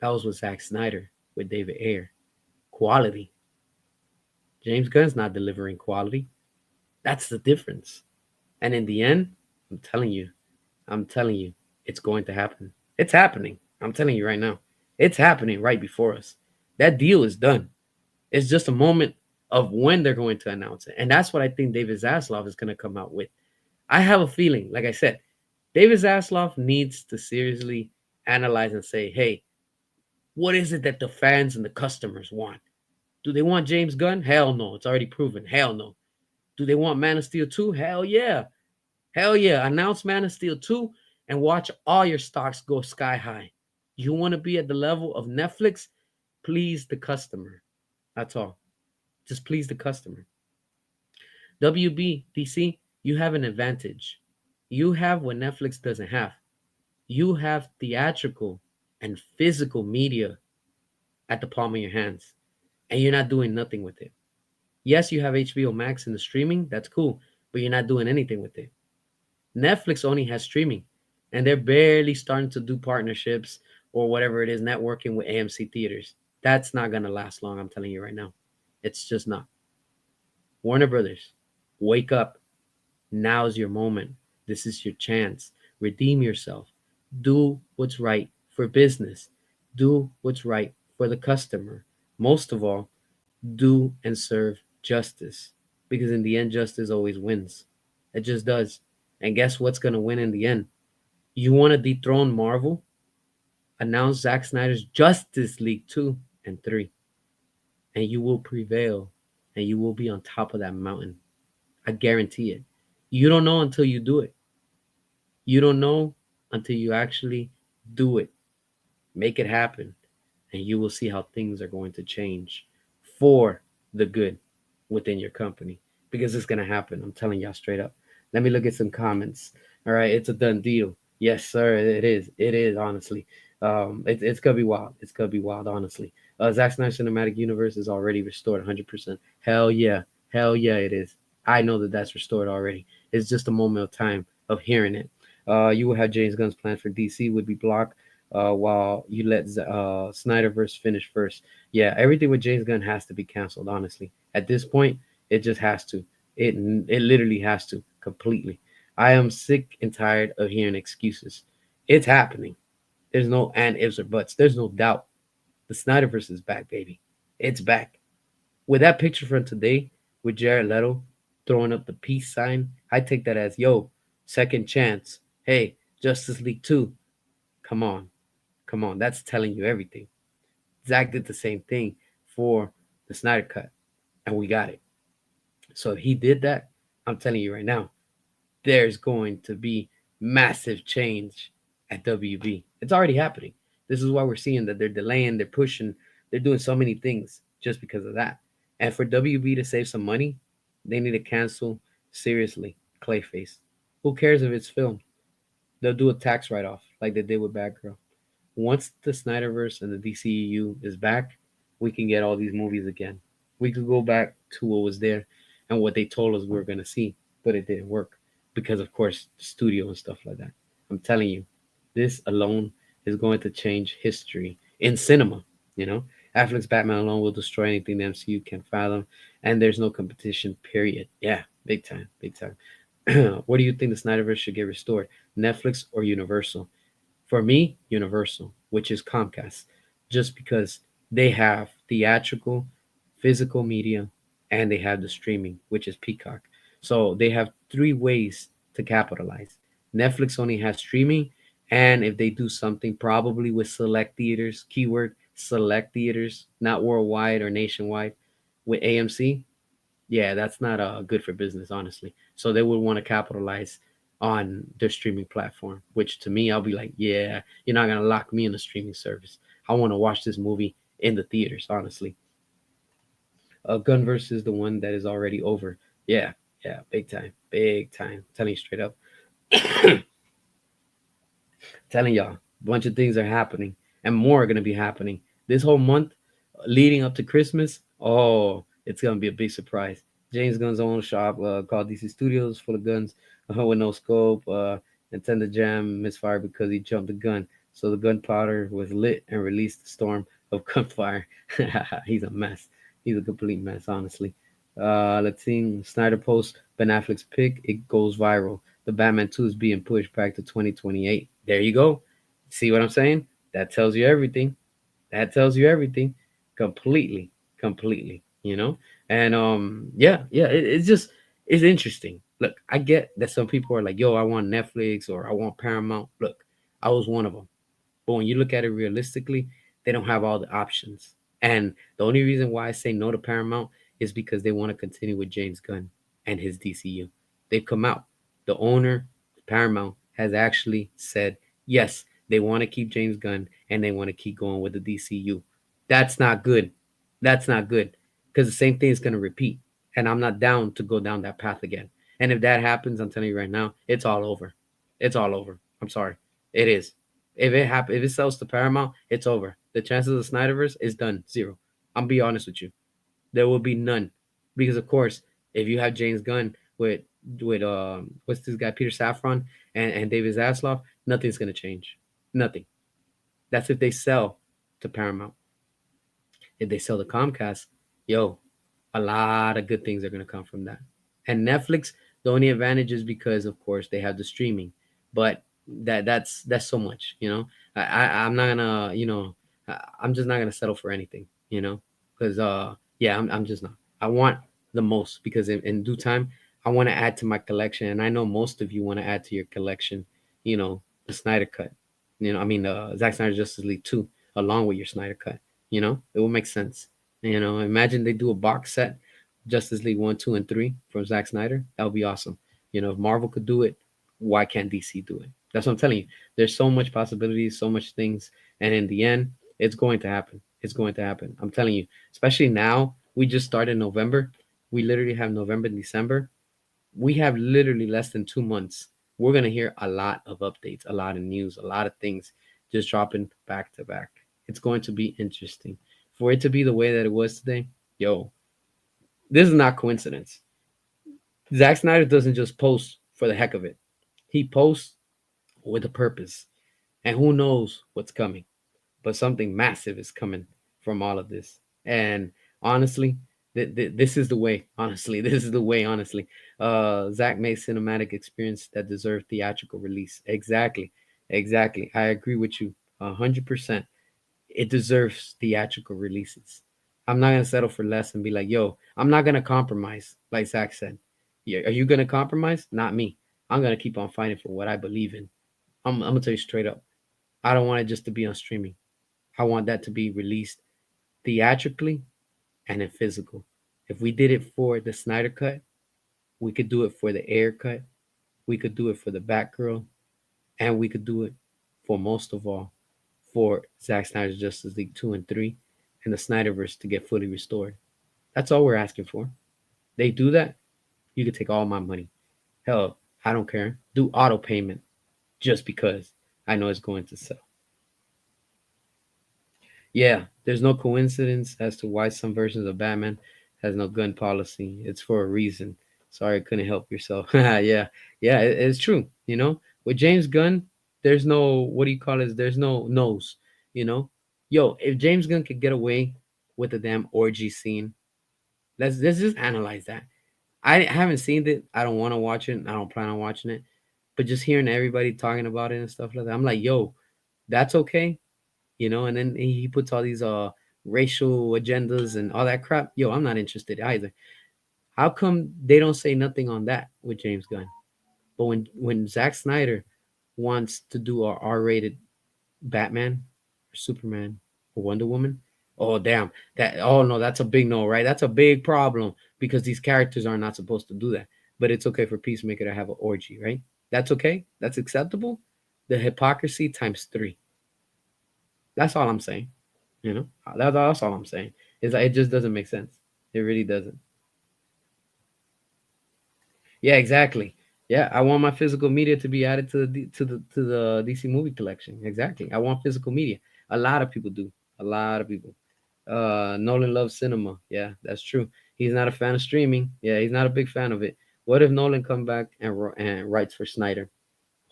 That was with Zack Snyder, with David Ayer. Quality. James Gunn's not delivering quality. That's the difference. And in the end, I'm telling you, it's going to happen. It's happening. I'm telling you right now. It's happening right before us. That deal is done. It's just a moment of when they're going to announce it. And that's what I think David Zaslav is going to come out with. I have a feeling, like I said, David Zaslav needs to seriously analyze and say, hey, what is it that the fans and the customers want? Do they want James Gunn? Hell no. It's already proven. Hell no. Do they want Man of Steel 2? Hell yeah. Hell yeah. Announce Man of Steel 2 and watch all your stocks go sky high. You want to be at the level of Netflix? Please the customer. That's all. Just please the customer. WB, DC, you have an advantage. You have what Netflix doesn't have. You have theatrical and physical media at the palm of your hands, and you're not doing nothing with it. Yes, you have HBO Max in the streaming. That's cool, but you're not doing anything with it. Netflix only has streaming, and they're barely starting to do partnerships or whatever it is, networking with AMC theaters. That's not going to last long, I'm telling you right now. It's just not. Warner Brothers, wake up. Now's your moment. This is your chance. Redeem yourself. Do what's right for business. Do what's right for the customer. Most of all, do and serve justice. Because in the end, justice always wins. It just does. And guess what's going to win in the end? You want to dethrone Marvel? Announce Zack Snyder's Justice League 2 and 3. And you will prevail. And you will be on top of that mountain. I guarantee it. You don't know until you do it. You don't know until you actually do it. Make it happen. And you will see how things are going to change for the good within your company. Because it's going to happen. I'm telling y'all straight up. Let me look at some comments. All right, it's a done deal. Yes, sir. It is. It is honestly. It's gonna be wild. It's gonna be wild, honestly. Zack Snyder Cinematic Universe is already restored 100%. Hell yeah, hell yeah, it is. I know that that's restored already. It's just a moment of time of hearing it. You will have James Gunn's plan for DC would be blocked, while you let Snyderverse finish first. Yeah, everything with James Gunn has to be canceled. Honestly, at this point, it just has to. It literally has to completely. I am sick and tired of hearing excuses. It's happening. There's no and ifs or buts. There's no doubt. The Snyderverse is back, baby. It's back. With that picture from today, with Jared Leto throwing up the peace sign, I take that as yo, second chance. Hey, Justice League 2. Come on. Come on. That's telling you everything. Zack did the same thing for the Snyder Cut, and we got it. So if he did that, I'm telling you right now, there's going to be massive change at WB. It's already happening. This is why we're seeing that they're delaying, they're pushing, they're doing so many things just because of that. And for WB to save some money, they need to cancel seriously Clayface. Who cares if it's filmed? They'll do a tax write off like they did with Batgirl. Once the Snyderverse and the DCEU is back, we can get all these movies again. We could go back to what was there and what they told us we were going to see, but it didn't work because, of course, the studio and stuff like that. I'm telling you, this alone is going to change history in cinema. You know, Affleck's Batman alone will destroy anything the MCU can fathom, and there's no competition. Period. Yeah, big time, big time. What do you think the Snyderverse should get restored? Netflix or Universal? For me, Universal, which is Comcast, just because they have theatrical, physical media, and they have the streaming, which is Peacock. So they have three ways to capitalize. Netflix only has streaming, and if they do something, probably with select theaters, keyword select theaters, not worldwide or nationwide, with AMC, yeah, that's not good for business, honestly. So they would want to capitalize on their streaming platform, which to me, I'll be like, yeah, you're not gonna lock me in a streaming service. I want to watch this movie in the theaters, honestly. Gun versus the one that is already over. Yeah, yeah, big time, big time. Telling you straight up, telling y'all, a bunch of things are happening, and more are gonna be happening this whole month, leading up to Christmas. Oh, it's gonna be a big surprise. James Gunn's own shop called DC Studios, full of guns, with no scope. Nintendo Jam misfired because he jumped the gun, so the gunpowder was lit and released a storm of gunfire. He's a mess. He's a complete mess, honestly. Let's see. Snyder post Ben Affleck's pick. It goes viral. The Batman 2 is being pushed back to 2028. There you go. See what I'm saying? That tells you everything. That tells you everything. Completely. Completely. You know? And yeah, yeah, it's just it's interesting. Look, I get that some people are like, yo, I want Netflix or I want Paramount. Look, I was one of them. But when you look at it realistically, they don't have all the options. And the only reason why I say no to Paramount is because they want to continue with James Gunn and his DCU. They've come out. The owner, Paramount, has actually said yes, they want to keep James Gunn and they want to keep going with the DCU. That's not good. That's not good because the same thing is going to repeat. And I'm not down to go down that path again. And if that happens, I'm telling you right now, it's all over. It's all over. I'm sorry. It is. If it sells to Paramount, it's over. The chances of Snyderverse is done. Zero. I'm be honest with you. There will be none. Because of course, if you have James Gunn with what's this guy, Peter Safran and David Zaslav, nothing's gonna change. Nothing. That's if they sell to Paramount. If they sell to Comcast, yo, a lot of good things are gonna come from that. And Netflix, the only advantage is because of course they have the streaming, but that's so much, you know. I'm not gonna, you know, I'm just not gonna settle for anything, you know, because yeah, I'm just not. I want the most because in due time I want to add to my collection, and I know most of you want to add to your collection, you know, the Snyder cut, you know, I mean the Zack Snyder Justice League 2 along with your Snyder cut, you know, it will make sense. You know, imagine they do a box set, Justice League 1, 2, and 3 from Zack Snyder. That would be awesome. You know, if Marvel could do it, why can't DC do it? That's what I'm telling you. There's so much possibilities, so much things, and in the end, it's going to happen. It's going to happen. I'm telling you. Especially now, we just started November. We literally have November and December. We have literally less than 2 months. We're gonna hear a lot of updates, a lot of news, a lot of things just dropping back to back. It's going to be interesting. For it to be the way that it was today, yo, this is not coincidence. Zack Snyder doesn't just post for the heck of it. He posts with a purpose. And who knows what's coming. But something massive is coming from all of this. And honestly, this is the way. Honestly, this is the way. Honestly, Zach made cinematic experience that deserved theatrical release. Exactly, exactly. I agree with you 100%. It deserves theatrical releases. I'm not gonna settle for less and be like, yo, I'm not gonna compromise. Like Zach said, yeah, are you gonna compromise? Not me. I'm gonna keep on fighting for what I believe in. I'm gonna tell you straight up. I don't want it just to be on streaming. I want that to be released theatrically and in physical. If we did it for the Snyder cut, we could do it for the Air cut, we could do it for the Batgirl, and we could do it for most of all for Zack Snyder's Justice League 2 and 3 and the Snyderverse to get fully restored. That's all we're asking for. They do that, you could take all my money. Hell, I don't care. Do auto payment just because I know it's going to sell. Yeah, there's no coincidence as to why some versions of Batman has no gun policy. It's for a reason. Sorry, I couldn't help yourself. Yeah, yeah, it's true. With James Gunn, there's no what do you call it? There's no nose. You know, yo, if James Gunn could get away with the damn orgy scene, let's just analyze that. I haven't seen it. I don't want to watch it. I don't plan on watching it. But just hearing everybody talking about it and stuff like that, I'm like, yo, that's okay. And then he puts all these racial agendas and all that crap. Yo, I'm not interested either. How come they don't say nothing on that with James Gunn? But when Zack Snyder wants to do a R-rated Batman or Superman or Wonder Woman, oh damn, that oh no, that's a big no, right? That's a big problem because these characters are not supposed to do that. But it's okay for Peacemaker to have an orgy, right? That's okay. That's acceptable. The hypocrisy times three. That's all I'm saying. That's all I'm saying. Is that it just doesn't make sense. It really doesn't. Yeah, exactly. Yeah, I want my physical media to be added to the DC movie collection. Exactly. I want physical media. A lot of people do. A lot of people. Nolan loves cinema. Yeah, that's true. He's not a fan of streaming. Yeah, he's not a big fan of it. What if Nolan come back and writes for Snyder?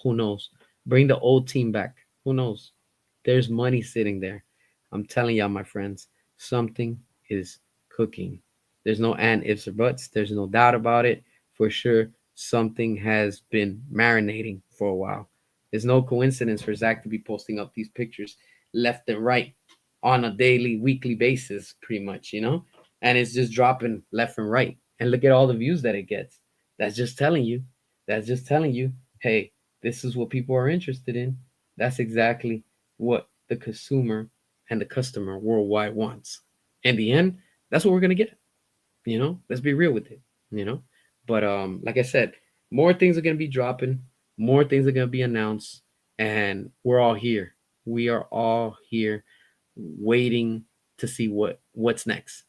Who knows? Bring the old team back. Who knows? There's money sitting there. I'm telling y'all, my friends, something is cooking. There's no and ifs or buts. There's no doubt about it. For sure, something has been marinating for a while. There's no coincidence for Zach to be posting up these pictures left and right on a daily, weekly basis, pretty much. And it's just dropping left and right. And look at all the views that it gets. That's just telling you. That's just telling you, hey, this is what people are interested in. That's exactly what the consumer and the customer worldwide wants. In the end, that's what we're gonna get. Let's be real with it. But like I said, more things are gonna be dropping, more things are gonna be announced, and we're all here. We are all here waiting to see what's next.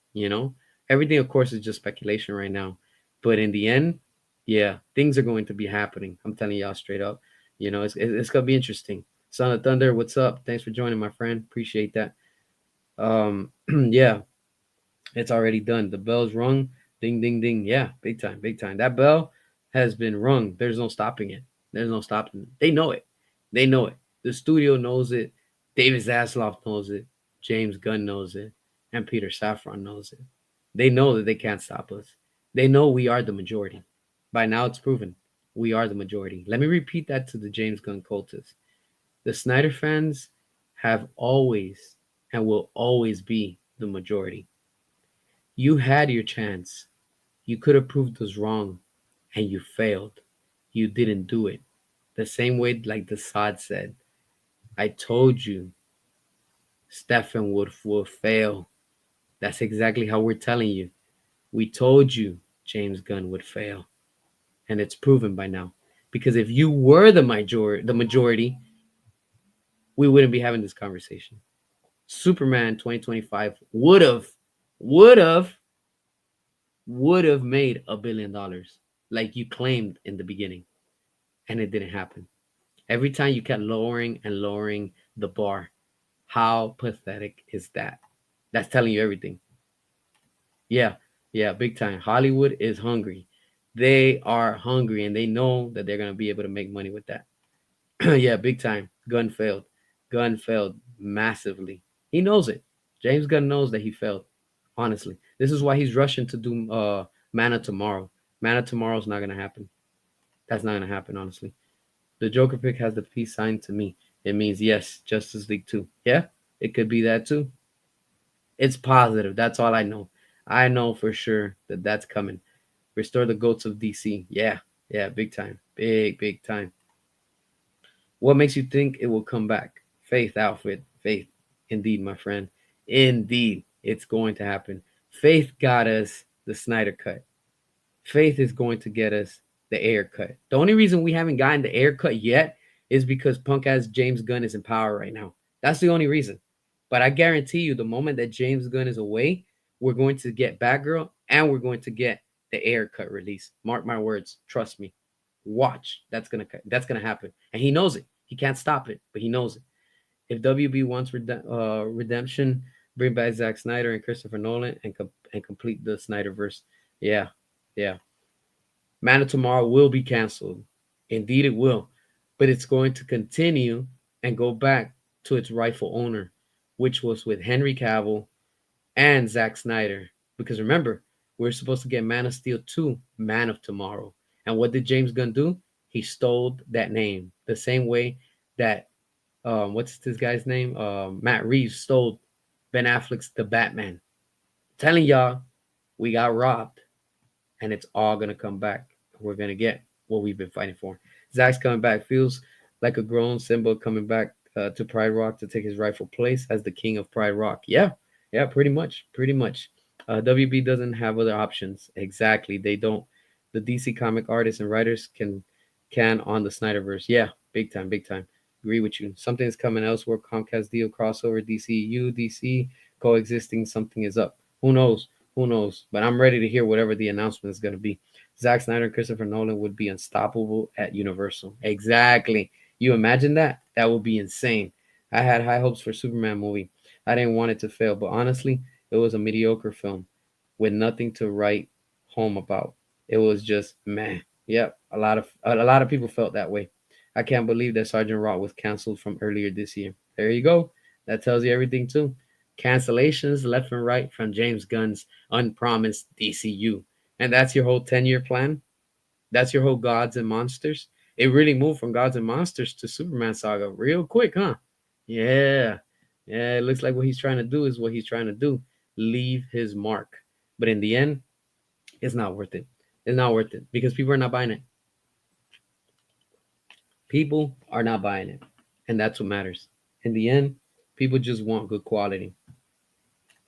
Everything of course is just speculation right now. But in the end, yeah, things are going to be happening. I'm telling y'all straight up. It's gonna be interesting. Son of Thunder, what's up? Thanks for joining, my friend. Appreciate that. Yeah, it's already done. The bell's rung. Ding, ding, ding. Yeah, big time, big time. That bell has been rung. There's no stopping it. There's no stopping it. They know it. They know it. The studio knows it. David Zaslav knows it. James Gunn knows it. And Peter Safran knows it. They know that they can't stop us. They know we are the majority. By now, it's proven. We are the majority. Let me repeat that to the James Gunn cultists. The Snyder fans have always and will always be the majority. You had your chance. You could have proved us wrong, and you failed. You didn't do it. The same way, like the Sod said, I told you Stefan would fail. That's exactly how we're telling you. We told you James Gunn would fail, and it's proven by now. Because if you were the majority, we wouldn't be having this conversation. Superman 2025 would have would have made $1 billion. like you claimed in the beginning, and it didn't happen. Every time you kept lowering and lowering the bar. How pathetic is that? That's telling you everything. Yeah, yeah, big time. Hollywood is hungry. They are hungry and they know that they're going to be able to make money with that. Yeah, big time. Gunn failed. Gunn failed massively. He knows it. James Gunn knows that he failed. Honestly, this is why he's rushing to do Man of Tomorrow. Man of Tomorrow is not gonna happen. That's not gonna happen. Honestly, the Joker pick has the peace sign to me. It means yes, Justice League 2. Yeah, it could be that too. It's positive. That's all I know. I know for sure that that's coming. Restore the goats of DC. Yeah, yeah, big time. Big time. What makes you think it will come back? Faith, Alfred. Faith. Indeed, my friend. Indeed, it's going to happen. Faith got us the Snyder cut. Faith is going to get us the air cut. The only reason we haven't gotten the air cut yet is because punk ass James Gunn is in power right now. That's the only reason. But I guarantee you, the moment that James Gunn is away, we're going to get Batgirl and we're going to get the air cut release. Mark my words. Trust me. Watch. That's gonna happen, and he knows it. He can't stop it, but he knows it. If WB wants redemption, bring back Zack Snyder and Christopher Nolan and complete the Snyderverse. Yeah, yeah. Man of Tomorrow will be canceled. Indeed, it will. But it's going to continue and go back to its rightful owner, which was with Henry Cavill and Zack Snyder. Because remember, we're supposed to get Man of Steel 2, Man of Tomorrow. And what did James Gunn do? He stole that name the same way that, what's this guy's name? Matt Reeves stole Ben Affleck's The Batman. Telling y'all, we got robbed and it's all gonna come back. We're gonna get what we've been fighting for. Zach's coming back feels like a grown Simba coming back to Pride Rock to take his rightful place as the king of Pride Rock. Yeah, yeah, pretty much, pretty much. WB doesn't have other options. Exactly, they don't. The DC comic artists and writers can on the Snyderverse. Yeah, big time, big time. Agree with you. Something's coming elsewhere. Comcast deal crossover, DCU, DC coexisting. Something is up. Who knows? Who knows? But I'm ready to hear whatever the announcement is going to be. Zack Snyder and Christopher Nolan would be unstoppable at Universal. Exactly. You imagine that? That would be insane. I had high hopes for Superman movie. I didn't want it to fail, but honestly, it was a mediocre film with nothing to write home about. It was just meh. Yep, a lot of people felt that way. I can't believe that Sergeant Rock was canceled from earlier this year. There you go. That tells you everything too. Cancellations left and right from James Gunn's unpromised DCU. And that's your whole 10-year plan? That's your whole Gods and Monsters? It really moved from Gods and Monsters to Superman Saga real quick, huh? Yeah. Yeah, it looks like what he's trying to do is what he's trying to do. Leave his mark. But in the end, it's not worth it. It's not worth it because people are not buying it. People are not buying it. And that's what matters. In the end, people just want good quality.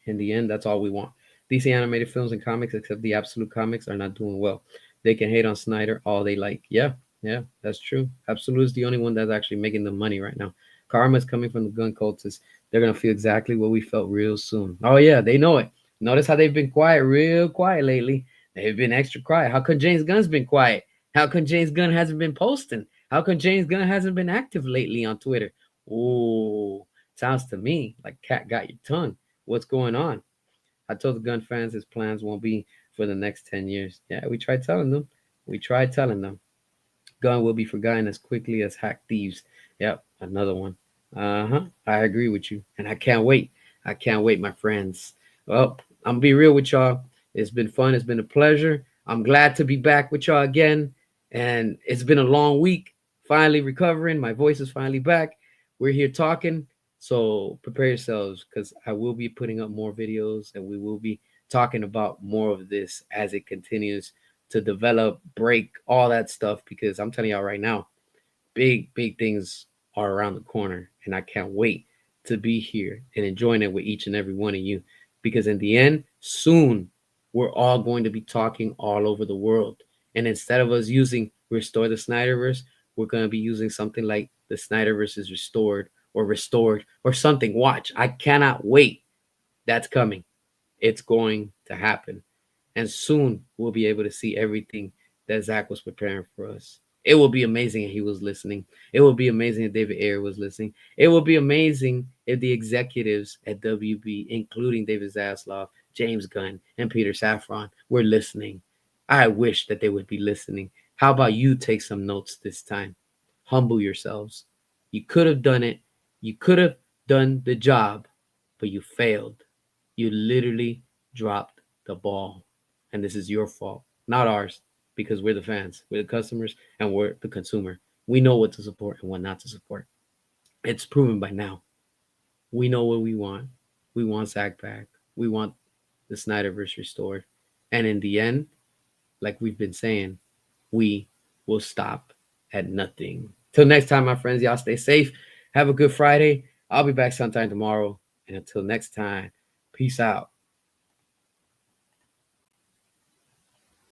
In the end, that's all we want. DC animated films and comics, except the Absolute Comics, are not doing well. They can hate on Snyder all they like. Yeah, yeah, that's true. Absolute is the only one that's actually making the money right now. Karma is coming from the gun cultists. They're gonna feel exactly what we felt real soon. Oh yeah, they know it. Notice how they've been quiet, real quiet lately. They've been extra quiet. How come James Gunn's been quiet? How come James Gunn hasn't been posting? How come James Gunn hasn't been active lately on Twitter? Oh, sounds to me like cat got your tongue. What's going on? I told the gun fans his plans won't be for the next 10 years. Yeah, we tried telling them. We tried telling them. Gun will be forgotten as quickly as hack thieves. Yep, another one. Uh-huh. I agree with you. And I can't wait. I can't wait, my friends. Well, I'm gonna be real with y'all. It's been fun. It's been a pleasure. I'm glad to be back with y'all again. And it's been a long week. Finally recovering. My voice is finally back. We're here talking. So prepare yourselves because I will be putting up more videos and we will be talking about more of this as it continues to develop, break, all that stuff. Because I'm telling y'all right now, big things are around the corner. And I can't wait to be here and enjoying it with each and every one of you. Because in the end, soon we're all going to be talking all over the world. And instead of us using Restore the Snyderverse, we're going to be using something like the Snyderverse is restored or something. Watch. I cannot wait. That's coming. It's going to happen. And soon we'll be able to see everything that Zach was preparing for us. It would be amazing if he was listening. It would be amazing if David Ayer was listening. It would be amazing if the executives at WB, including David Zaslav, James Gunn, and Peter Safran, were listening. I wish that they would be listening. How about you take some notes this time? Humble yourselves. You could have done it. You could have done the job, but you failed. You literally dropped the ball. And this is your fault, not ours, because we're the fans, we're the customers, and we're the consumer. We know what to support and what not to support. It's proven by now. We know what we want. We want Zach back. We want the Snyderverse restored. And in the end, like we've been saying, we will stop at nothing. Till next time, my friends, y'all stay safe. Have a good Friday. I'll be back sometime tomorrow. And until next time, peace out.